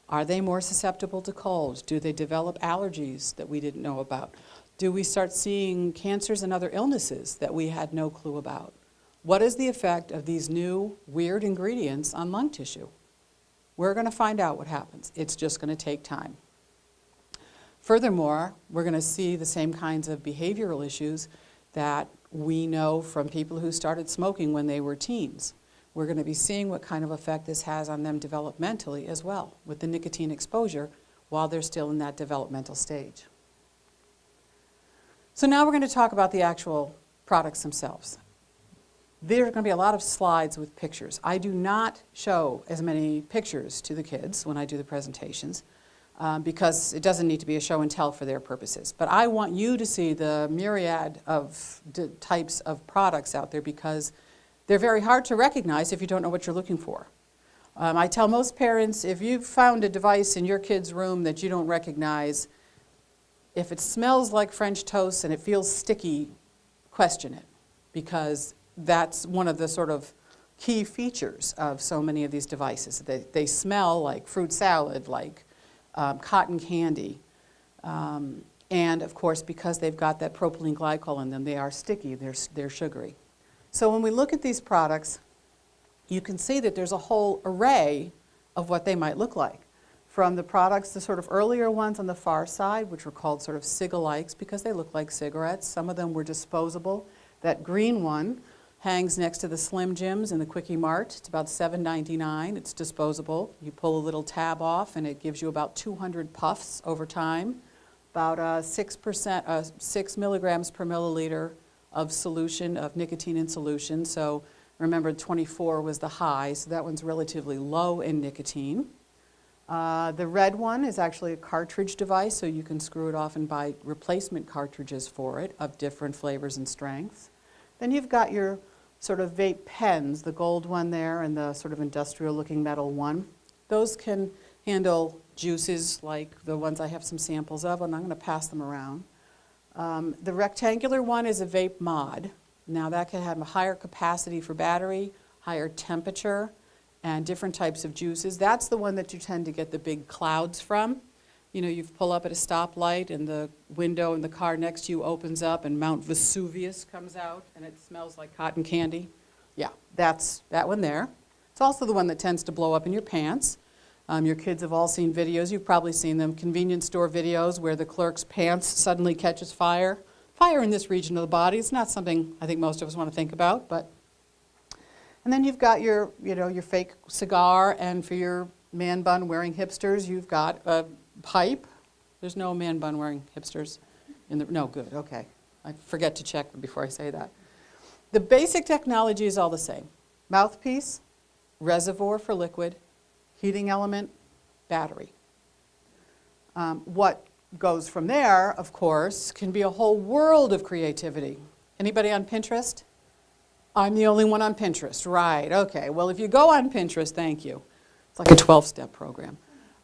are they more susceptible to colds? Do they develop allergies that we didn't know about? Do we start seeing cancers and other illnesses that we had no clue about? What is the effect of these new weird ingredients on lung tissue? We're going to find out what happens. It's just going to take time. Furthermore, we're going to see the same kinds of behavioral issues that we know from people who started smoking when they were teens. We're going to be seeing what kind of effect this has on them developmentally as well, with the nicotine exposure while they're still in that developmental stage. So now we're going to talk about the actual products themselves. There are going to be a lot of slides with pictures. I do not show as many pictures to the kids when I do the presentations because it doesn't need to be a show and tell for their purposes. But I want you to see the myriad of types of products out there because they're very hard to recognize if you don't know what you're looking for. I tell most parents, if you've found a device in your kid's room that you don't recognize, if it smells like French toast and it feels sticky, question it, because that's one of the sort of key features of so many of these devices. They smell like fruit salad, like cotton candy. And of course, because they've got that propylene glycol in them, they are sticky, they're sugary. So when we look at these products, you can see that there's a whole array of what they might look like. From the products, the sort of earlier ones on the far side, which were called sort of cigalikes because they look like cigarettes. Some of them were disposable. That green one hangs next to the Slim Jims in the Quickie Mart. It's about $7.99. It's disposable. You pull a little tab off and it gives you about 200 puffs over time, about 6 milligrams per milliliter of solution, of nicotine in solution. So remember, 24 was the high, so that one's relatively low in nicotine. The red one is actually a cartridge device, so you can screw it off and buy replacement cartridges for it of different flavors and strengths. Then you've got your sort of vape pens, the gold one there and the sort of industrial-looking metal one. Those can handle juices like the ones I have some samples of, and I'm going to pass them around. The rectangular one is a vape mod. Now that can have a higher capacity for battery, higher temperature, and different types of juices. That's the one that you tend to get the big clouds from. You know, you pull up at a stoplight and the window in the car next to you opens up and Mount Vesuvius comes out and it smells like cotton candy. Yeah, that's that one there. It's also the one that tends to blow up in your pants. Your kids have all seen videos, you've probably seen them, convenience store videos where the clerk's pants suddenly catches fire. Fire in this region of the body is not something I think most of us want to think about, but. And then you've got your, your fake cigar, and for your man bun wearing hipsters, you've got a pipe. There's no man bun wearing hipsters in the, no, good, okay. I forget to check before I say that. The basic technology is all the same. Mouthpiece, reservoir for liquid, heating element, battery. What goes from there, of course, can be a whole world of creativity. Anybody on Pinterest? I'm the only one on Pinterest, right, okay. Well, if you go on Pinterest, thank you. It's like a 12-step program.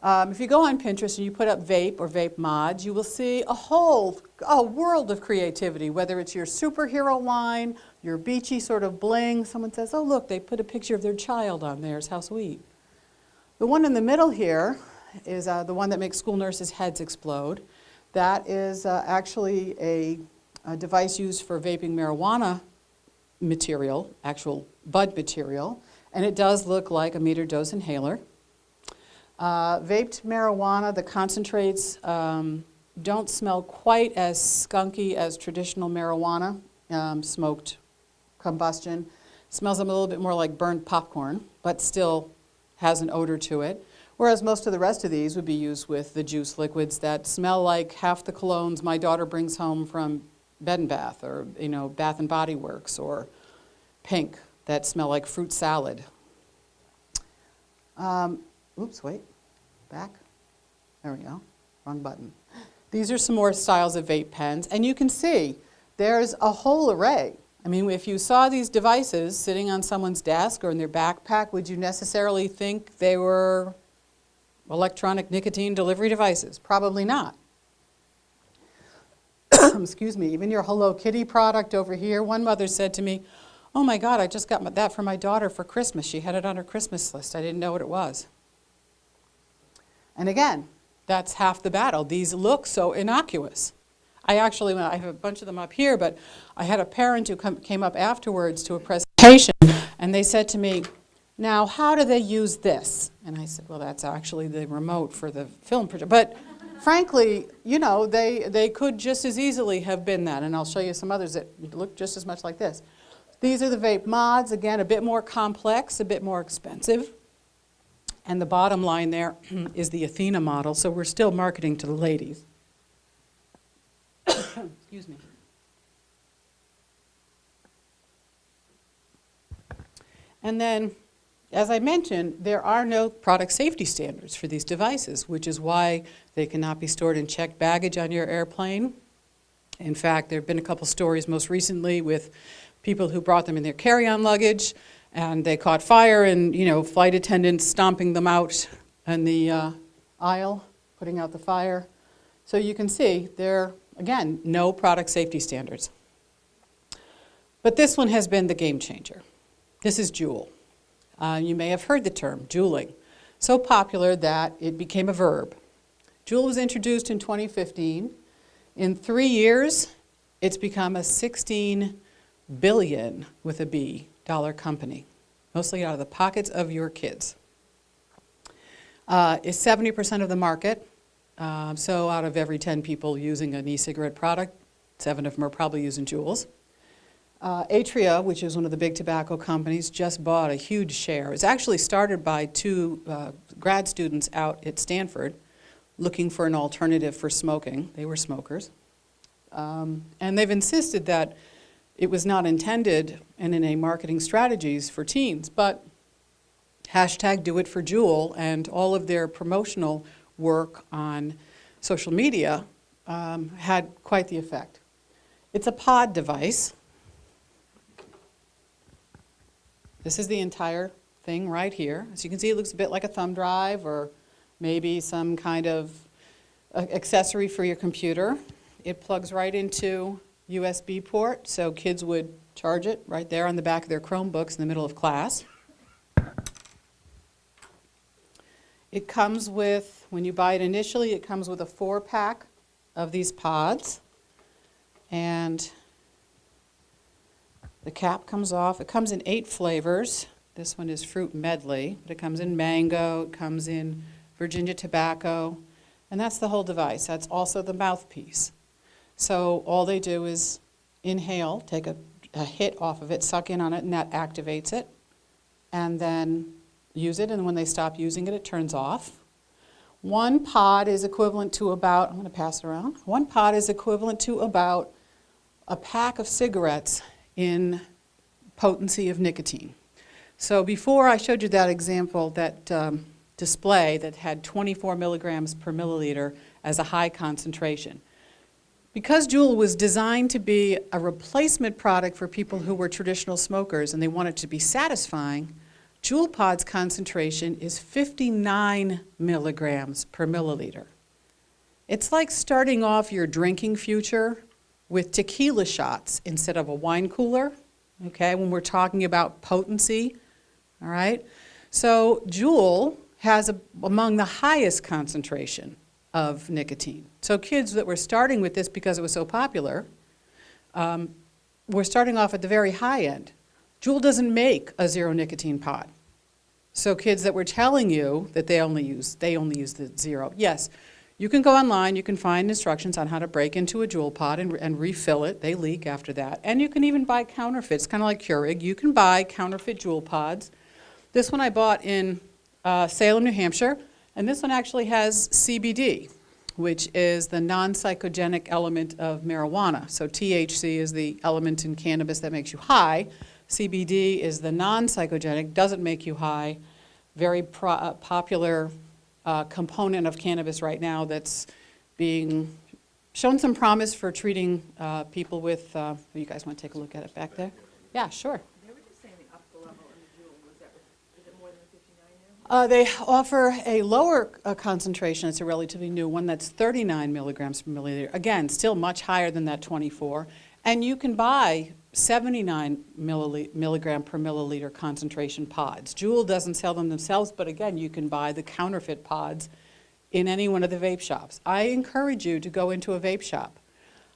If you go on Pinterest and you put up vape or vape mods, you will see a world of creativity, whether it's your superhero line, your beachy sort of bling. Someone says, oh, look, they put a picture of their child on theirs, how sweet. The one in the middle here is the one that makes school nurses' heads explode. That is actually a device used for vaping marijuana material, actual bud material, and it does look like a metered dose inhaler. Vaped marijuana, the concentrates don't smell quite as skunky as traditional marijuana, smoked combustion. Smells a little bit more like burnt popcorn, but still has an odor to it. Whereas most of the rest of these would be used with the juice liquids that smell like half the colognes my daughter brings home from Bed and Bath, or Bath and Body Works, or Pink, that smell like fruit salad. Oops, wait, back. There we go, wrong button. These are some more styles of vape pens, and you can see there's a whole array. I mean, if you saw these devices sitting on someone's desk or in their backpack, would you necessarily think they were electronic nicotine delivery devices? Probably not. Excuse me, even your Hello Kitty product over here. One mother said to me, oh my God, I just got that for my daughter for Christmas. She had it on her Christmas list. I didn't know what it was. And again, that's half the battle. These look so innocuous. I have a bunch of them up here, but I had a parent who came up afterwards to a presentation, and they said to me, now how do they use this? And I said, well, that's actually the remote for the film projector. But frankly, they could just as easily have been that, and I'll show you some others that look just as much like this. These are the vape mods, again, a bit more complex, a bit more expensive. And the bottom line there is the Athena model, so we're still marketing to the ladies. Excuse me. And then, as I mentioned, there are no product safety standards for these devices, which is why they cannot be stored in checked baggage on your airplane. In fact, there have been a couple stories most recently with people who brought them in their carry-on luggage, and they caught fire, and flight attendants stomping them out in the aisle, putting out the fire. So you can see there, again, no product safety standards. But this one has been the game changer. This is Juul. You may have heard the term, juuling. So popular that it became a verb. Juul was introduced in 2015. In 3 years, it's become a $16 billion, with a B, dollar company, mostly out of the pockets of your kids. It's 70% of the market. So out of every 10 people using an e-cigarette product, 7 of them are probably using Juuls. Atria, which is one of the big tobacco companies, just bought a huge share. It was actually started by 2 grad students out at Stanford looking for an alternative for smoking. They were smokers. And they've insisted that it was not intended in any marketing strategies for teens, but hashtag do it for Juul, and all of their promotional work on social media had quite the effect. It's a pod device. This is the entire thing right here. As you can see, it looks a bit like a thumb drive or maybe some kind of accessory for your computer. It plugs right into USB port, so kids would charge it right there on the back of their Chromebooks in the middle of class. It comes with, when you buy it initially, it comes with a 4-pack of these pods. And the cap comes off. It comes in 8 flavors. This one is fruit medley, but it comes in mango, it comes in Virginia tobacco, and that's the whole device. That's also the mouthpiece. So all they do is inhale, take a hit off of it, suck in on it, and that activates it, and then use it, and when they stop using it, it turns off. 1 pod is equivalent to about, I'm going to pass it around, 1 pod is equivalent to about a pack of cigarettes in potency of nicotine. So before I showed you that example, that display that had 24 milligrams per milliliter as a high concentration. Because Juul was designed to be a replacement product for people who were traditional smokers and they wanted to be satisfying, Juul Pod's concentration is 59 milligrams per milliliter. It's like starting off your drinking future with tequila shots instead of a wine cooler, okay, when we're talking about potency, all right? So Juul has among the highest concentration of nicotine. So kids that were starting with this because it was so popular, were starting off at the very high end. Juul doesn't make a zero nicotine pod. So kids that were telling you that they only use the zero. Yes, you can go online, you can find instructions on how to break into a Juul pod and refill it. They leak after that. And you can even buy counterfeits, kind of like Keurig. You can buy counterfeit Juul pods. This one I bought in Salem, New Hampshire, and this one actually has CBD, which is the non-psychogenic element of marijuana. So THC is the element in cannabis that makes you high. CBD is the non-psychogenic, doesn't make you high, very popular component of cannabis right now that's being shown some promise for treating people with, you guys want to take a look at it back there? Yeah, sure. They were just saying the up the level in the Juul, is it more than 59 now? They offer a lower concentration. It's a relatively new one that's 39 milligrams per milliliter. Again, still much higher than that 24. And you can buy 79 milligram per milliliter concentration pods. Juul doesn't sell them themselves, but again, you can buy the counterfeit pods in any one of the vape shops. I encourage you to go into a vape shop.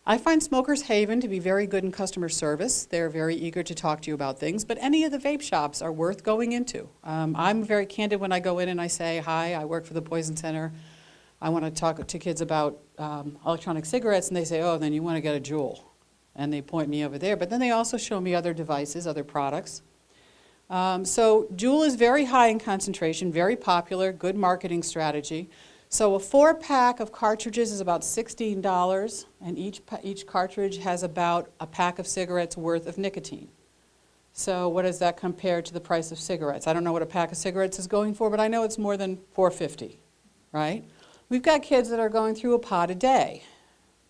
I find Smokers Haven to be very good in customer service. They're very eager to talk to you about things, but any of the vape shops are worth going into. I'm very candid when I go in and I say, hi, I work for the Poison Center. I want to talk to kids about electronic cigarettes, and they say, oh, then you want to get a Juul. And they point me over there. But then they also show me other devices, other products. So Juul is very high in concentration, very popular, good marketing strategy. So a 4-pack of cartridges is about $16, and each cartridge has about a pack of cigarettes worth of nicotine. So what does that compare to the price of cigarettes? I don't know what a pack of cigarettes is going for, but I know it's more than $4.50, right? We've got kids that are going through a pod a day,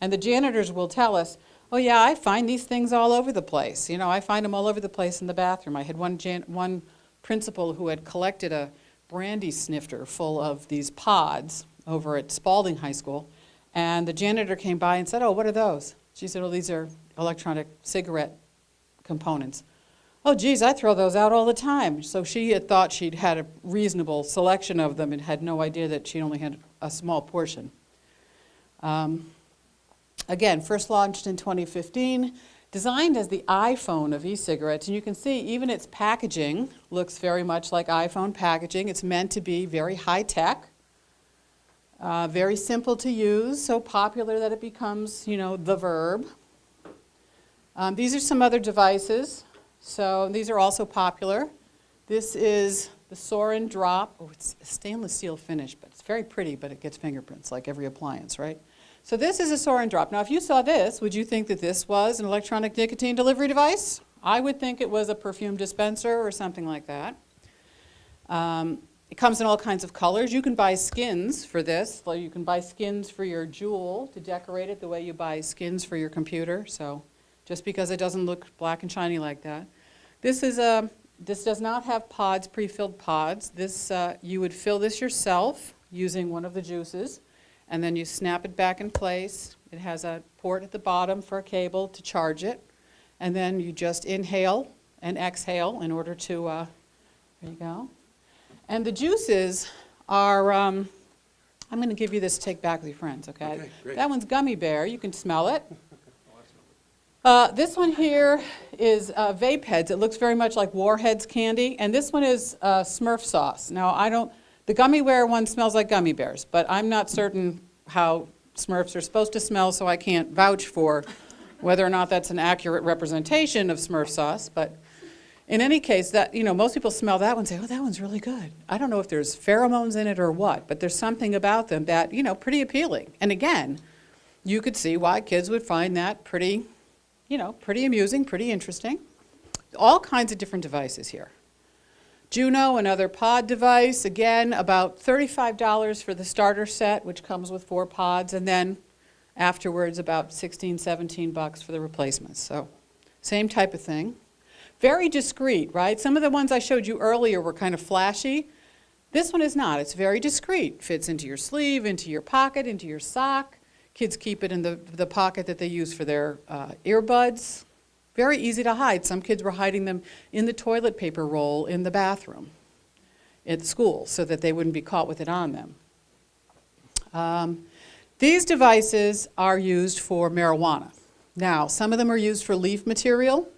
and the janitors will tell us, oh yeah, I find these things all over the place. You know, I find them all over the place in the bathroom. I had one principal who had collected a brandy snifter full of these pods over at Spalding High School, and the janitor came by and said, oh, what are those? She said, oh, these are electronic cigarette components. Oh, geez, I throw those out all the time. So she had thought she'd had a reasonable selection of them and had no idea that she only had a small portion. Again, first launched in 2015, designed as the iPhone of e-cigarettes. And you can see even its packaging looks very much like iPhone packaging. It's meant to be very high-tech, very simple to use, so popular that it becomes, you know, the verb. These are some other devices. So these are also popular. This is the Sorin Drop. Oh, it's a stainless steel finish, but it's very pretty, but it gets fingerprints like every appliance, right? So this is a Sorin Drop. Now, if you saw this, would you think that this was an electronic nicotine delivery device? I would think it was a perfume dispenser or something like that. It comes in all kinds of colors. You can buy skins for this. So you can buy skins for your Juul to decorate it the way you buy skins for your computer. So just because it doesn't look black and shiny like that. This does not have pods, pre-filled pods. This, you would fill this yourself using one of the juices, and then you snap it back in place. It has a port at the bottom for a cable to charge it, and then you just inhale and exhale in order to, there you go. And the juices are, I'm going to give you this to take back with your friends, okay? Okay, great. That one's gummy bear. You can smell it. This one here is vape heads. It looks very much like Warheads candy, and this one is Smurf sauce. Now, the gummy bear one smells like gummy bears, but I'm not certain how Smurfs are supposed to smell, so I can't vouch for whether or not that's an accurate representation of Smurf sauce. But in any case, that, you know, most people smell that one and say, oh, that one's really good. I don't know if there's pheromones in it or what, but there's something about them that, you know, pretty appealing. And again, you could see why kids would find that pretty, you know, pretty amusing, pretty interesting. All kinds of different devices here. Juno, another pod device, again, about $35 for the starter set, which comes with 4 pods, and then afterwards about 16, 17 bucks for the replacements. So same type of thing. Very discreet, right? Some of the ones I showed you earlier were kind of flashy. This one is not. It's very discreet. Fits into your sleeve, into your pocket, into your sock. Kids keep it in the pocket that they use for their earbuds. Very easy to hide. Some kids were hiding them in the toilet paper roll in the bathroom at school so that they wouldn't be caught with it on them. These devices are used for marijuana. Now, some of them are used for leaf material.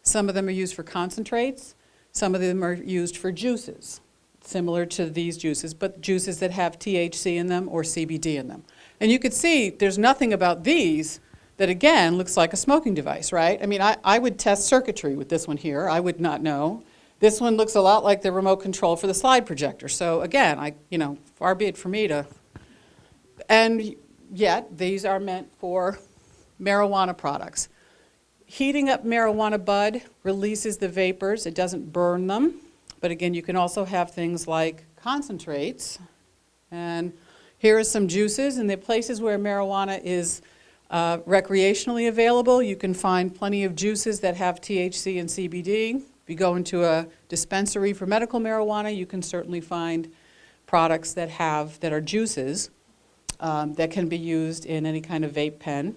Some of them are used for concentrates. Some of them are used for juices, similar to these juices, but juices that have THC in them or CBD in them. And you could see there's nothing about these that, again, looks like a smoking device, right? I mean, I would test circuitry with this one here. I would not know. This one looks a lot like the remote control for the slide projector. So again, you know, far be it for me to, and yet these are meant for marijuana products. Heating up marijuana bud releases the vapors. It doesn't burn them. But again, you can also have things like concentrates. And here are some juices. In the places where marijuana is recreationally available, you can find plenty of juices that have THC and CBD. If you go into a dispensary for medical marijuana, you can certainly find products that are juices that can be used in any kind of vape pen.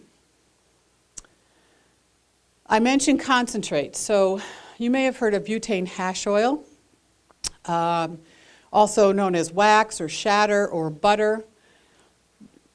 I mentioned concentrates. So you may have heard of butane hash oil, also known as wax or shatter or butter.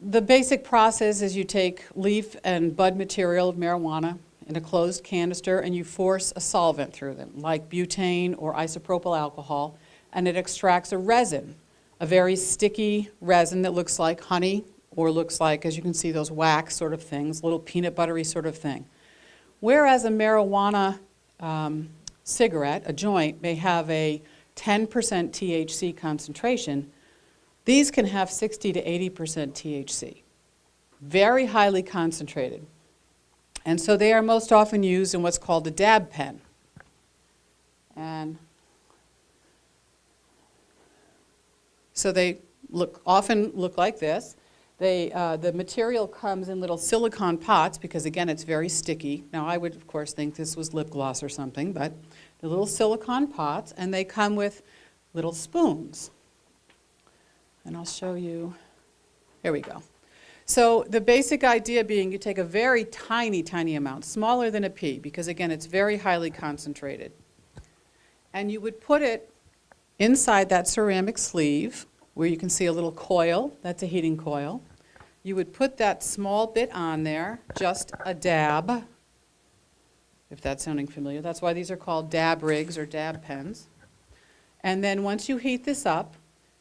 The basic process is you take leaf and bud material of marijuana in a closed canister and you force a solvent through them, like butane or isopropyl alcohol, and it extracts a resin, a very sticky resin that looks like honey or looks like, as you can see, those wax sort of things, little peanut buttery sort of thing. Whereas a marijuana cigarette, a joint, may have a 10% THC concentration, these can have 60 to 80% THC, very highly concentrated. And so they are most often used in what's called a dab pen. And so they often look like this. The material comes in little silicone pots because, again, it's very sticky. Now, I would, of course, think this was lip gloss or something, but the little silicone pots, and they come with little spoons. And I'll show you. Here we go. So the basic idea being you take a very tiny, tiny amount, smaller than a pea, because again, it's very highly concentrated. And you would put it inside that ceramic sleeve where you can see a little coil, that's a heating coil. You would put that small bit on there, just a dab, if that's sounding familiar. That's why these are called dab rigs or dab pens. And then once you heat this up,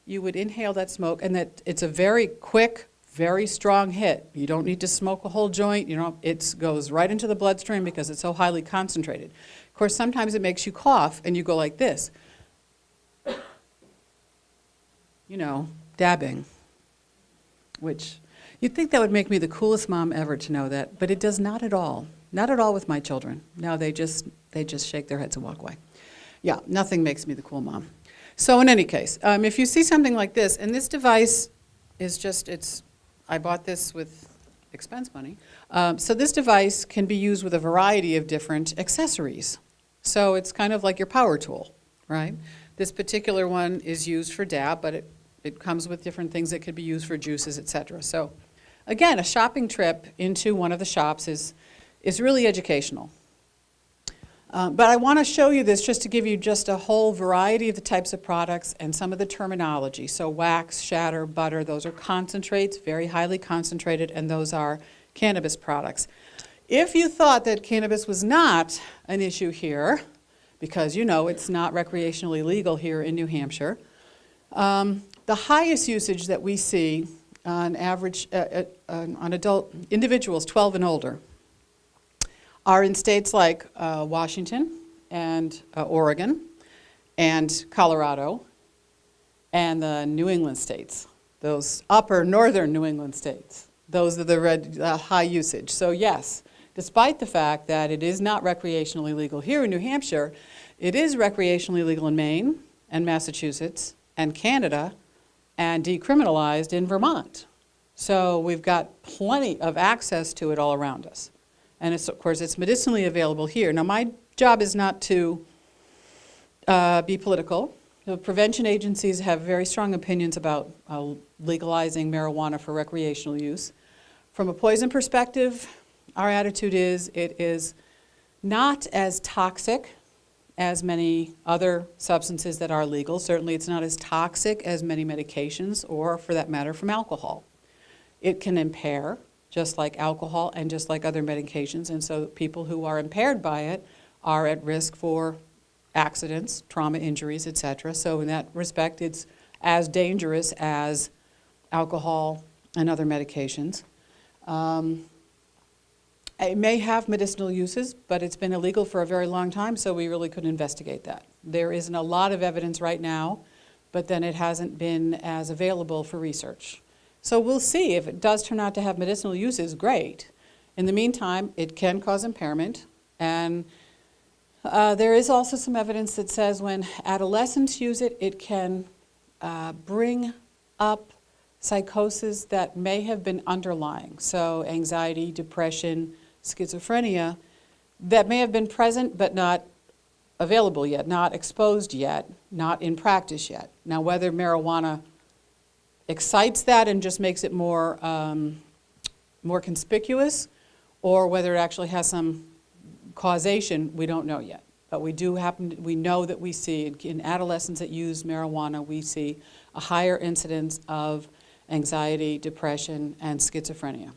you would inhale that smoke, and that it's a very quick, very strong hit. You don't need to smoke a whole joint. It goes right into the bloodstream because it's so highly concentrated. Of course, sometimes it makes you cough, and you go like this. Dabbing, which you'd think that would make me the coolest mom ever to know that, but it does not at all. Not at all with my children. No, they just shake their heads and walk away. Yeah, nothing makes me the cool mom. So in any case, if you see something like this, and this device is I bought this with expense money. So this device can be used with a variety of different accessories. So it's kind of like your power tool, right? This particular one is used for dab, but it comes with different things that could be used for juices, etc. So again, a shopping trip into one of the shops is really educational. But I want to show you this just to give you just a whole variety of the types of products and some of the terminology. So wax, shatter, butter, those are concentrates, very highly concentrated, and those are cannabis products. If you thought that cannabis was not an issue here, because it's not recreationally legal here in New Hampshire, the highest usage that we see on average on adult individuals 12 and older are in states like Washington and Oregon and Colorado and the New England states, those upper northern New England states. Those are the high usage. So yes, despite the fact that it is not recreationally legal here in New Hampshire, it is recreationally legal in Maine and Massachusetts and Canada and decriminalized in Vermont. So we've got plenty of access to it all around us. And of course, it's medicinally available here. Now, my job is not to be political. The prevention agencies have very strong opinions about legalizing marijuana for recreational use. From a poison perspective, our attitude is it is not as toxic as many other substances that are legal. Certainly, it's not as toxic as many medications or, for that matter, from alcohol. It can impair, just like alcohol and just like other medications, and so people who are impaired by it are at risk for accidents, trauma injuries, etc. So in that respect, it's as dangerous as alcohol and other medications. It may have medicinal uses, but it's been illegal for a very long time, so we really couldn't investigate that. There isn't a lot of evidence right now, but then it hasn't been as available for research. So we'll see. If it does turn out to have medicinal uses, great. In the meantime, it can cause impairment, and there is also some evidence that says when adolescents use it, it can bring up psychosis that may have been underlying. So anxiety, depression, schizophrenia, that may have been present but not available yet, not exposed yet, not in practice yet. Now, whether marijuana excites that and just makes it more conspicuous, or whether it actually has some causation, we don't know yet. But we know that we see in adolescents that use marijuana, we see a higher incidence of anxiety, depression, and schizophrenia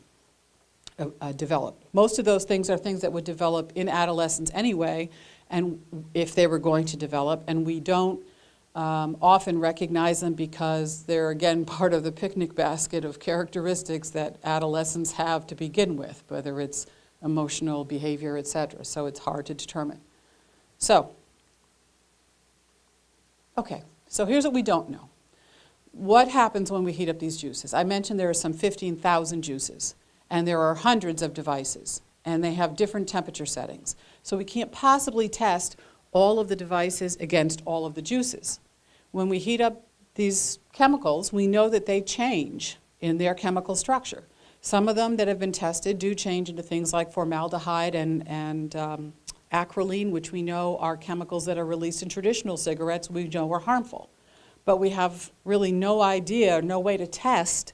develop. Most of those things are things that would develop in adolescence anyway, and if they were going to develop, and we don't often recognize them because they're, again, part of the picnic basket of characteristics that adolescents have to begin with, whether it's emotional behavior, etc. So it's hard to determine. So, okay, so here's what we don't know. What happens when we heat up these juices? I mentioned there are some 15,000 juices, and there are hundreds of devices, and they have different temperature settings. So we can't possibly test all of the devices against all of the juices. When we heat up these chemicals, we know that they change in their chemical structure. Some of them that have been tested do change into things like formaldehyde and acrolein, which we know are chemicals that are released in traditional cigarettes we know are harmful. But we have really no idea, no way to test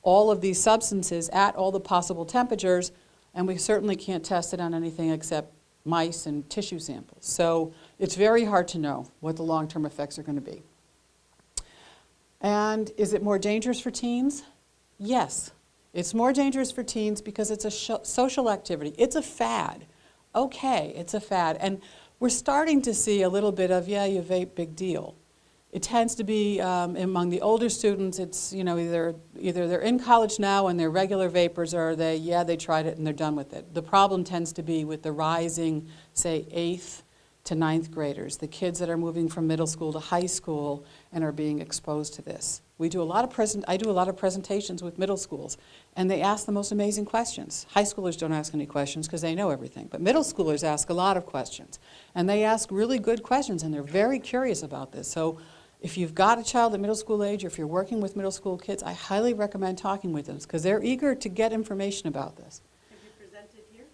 all of these substances at all the possible temperatures, and we certainly can't test it on anything except mice and tissue samples. So it's very hard to know what the long-term effects are going to be. And is it more dangerous for teens? Yes. It's more dangerous for teens because it's a social activity. It's a fad. Okay, it's a fad. And we're starting to see a little bit of, yeah, you vape, big deal. It tends to be among the older students, it's, you know, either they're in college now and they're regular vapors, or they tried it and they're done with it. The problem tends to be with the rising, say, 8th to 9th graders, the kids that are moving from middle school to high school and are being exposed to this. I do a lot of presentations with middle schools, and they ask the most amazing questions. High schoolers don't ask any questions because they know everything, but middle schoolers ask a lot of questions, and they ask really good questions, and they're very curious about this. So if you've got a child at middle school age, or if you're working with middle school kids, I highly recommend talking with them because they're eager to get information about this. Have you presented here?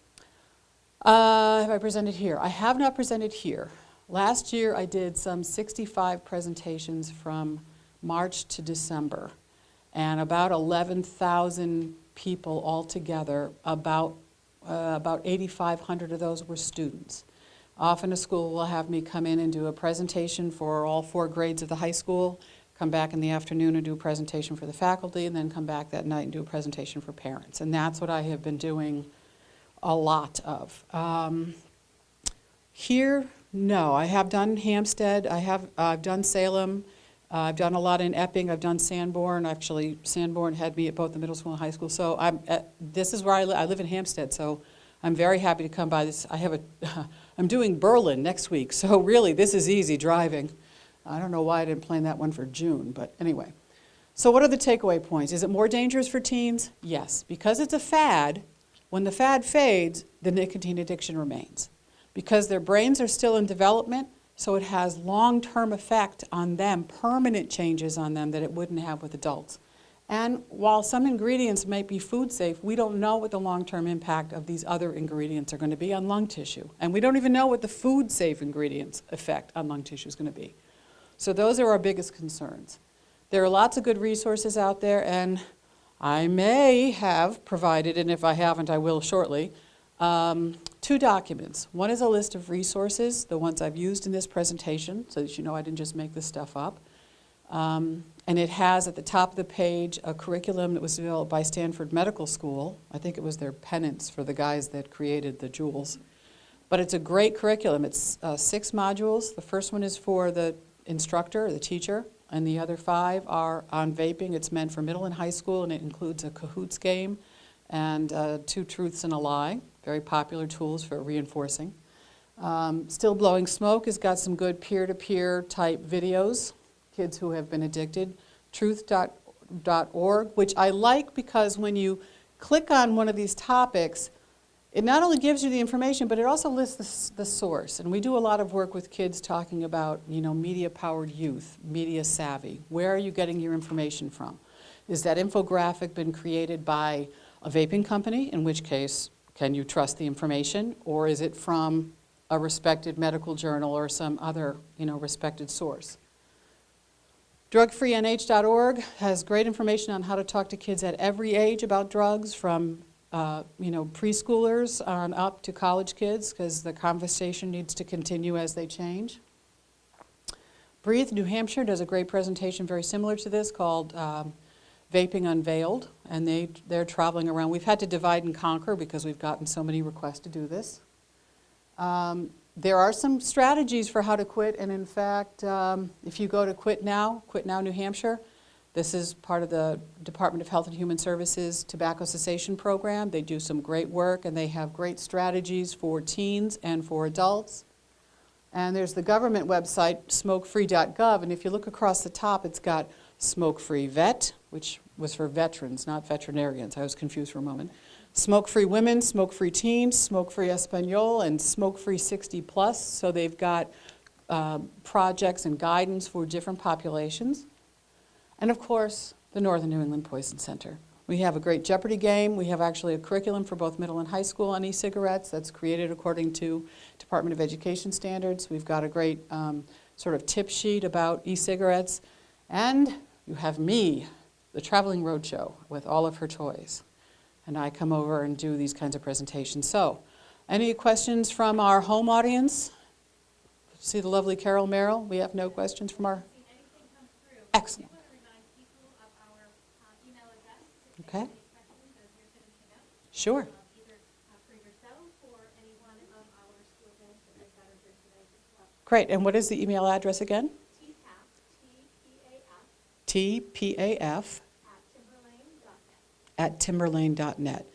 Have I presented here? I have not presented here. Last year I did some 65 presentations from March to December, and about 11,000 people altogether. About 8,500 of those were students. Often a school will have me come in and do a presentation for all 4 grades of the high school, come back in the afternoon and do a presentation for the faculty, and then come back that night and do a presentation for parents. And that's what I have been doing a lot of. Here, no. I have done Hampstead, I've done Salem, I've done a lot in Epping, I've done Sanborn. Actually, Sanborn had me at both the middle school and high school. So this is where I live. I live in Hampstead, so I'm very happy to come by this. I'm doing Berlin next week, so really this is easy driving. I don't know why I didn't plan that one for June, but anyway. So what are the takeaway points? Is it more dangerous for teens? Yes. Because it's a fad, when the fad fades, the nicotine addiction remains. Because their brains are still in development, so it has long-term effect on them, permanent changes on them that it wouldn't have with adults. And while some ingredients might be food safe, we don't know what the long-term impact of these other ingredients are going to be on lung tissue. And we don't even know what the food safe ingredients effect on lung tissue is going to be. So those are our biggest concerns. There are lots of good resources out there, and I may have provided, and if I haven't, I will shortly, 2 documents. One is a list of resources, the ones I've used in this presentation, so that you know I didn't just make this stuff up. And it has at the top of the page a curriculum that was developed by Stanford Medical School. I think it was their penance for the guys that created the jewels. But it's a great curriculum. It's 6 modules. The first one is for the instructor, the teacher, and the other 5 are on vaping. It's meant for middle and high school, and it includes a Kahoots game and 2 truths and a lie, very popular tools for reinforcing. Still Blowing Smoke has got some good peer-to-peer type videos, kids who have been addicted. Truth.org, which I like because when you click on one of these topics, it not only gives you the information, but it also lists the source. And we do a lot of work with kids talking about, you know, media-powered youth, media savvy. Where are you getting your information from? Is that infographic been created by a vaping company, in which case, can you trust the information? Or is it from a respected medical journal or some other, you know, respected source? DrugFreeNH.org has great information on how to talk to kids at every age about drugs, from preschoolers on up to college kids, because the conversation needs to continue as they change. Breathe New Hampshire does a great presentation very similar to this called Vaping Unveiled, and they're traveling around. We've had to divide and conquer because we've gotten so many requests to do this. There are some strategies for how to quit, and in fact, if you go to Quit Now New Hampshire, this is part of the Department of Health and Human Services tobacco cessation program. They do some great work, and they have great strategies for teens and for adults. And there's the government website, smokefree.gov, and if you look across the top, it's got Smoke Free Vet, which was for veterans, not veterinarians. I was confused for a moment. Smoke Free Women, Smoke Free Teens, Smoke Free Espanol, and Smoke Free 60+. So they've got projects and guidance for different populations. And of course, the Northern New England Poison Center. We have a great Jeopardy game. We have actually a curriculum for both middle and high school on e-cigarettes that's created according to Department of Education standards. We've got a great sort of tip sheet about e-cigarettes. And you have me. the traveling roadshow with all of her toys. And I come over and do these kinds of presentations. So, any questions from our home audience? See the lovely Carol Merrill? We have no questions from our... Excellent. Okay. Sure. Great. And what is the email address again? TPAF at timberlane.net.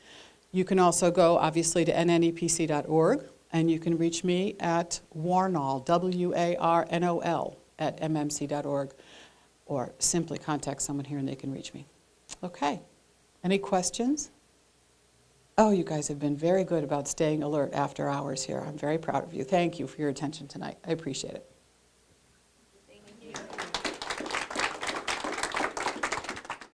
You can also go, obviously, to nnepc.org, and you can reach me at Warnol, WARNOL, at mmc.org, or simply contact someone here and they can reach me. Okay. Any questions? Oh, you guys have been very good about staying alert after hours here. I'm very proud of you. Thank you for your attention tonight. I appreciate it.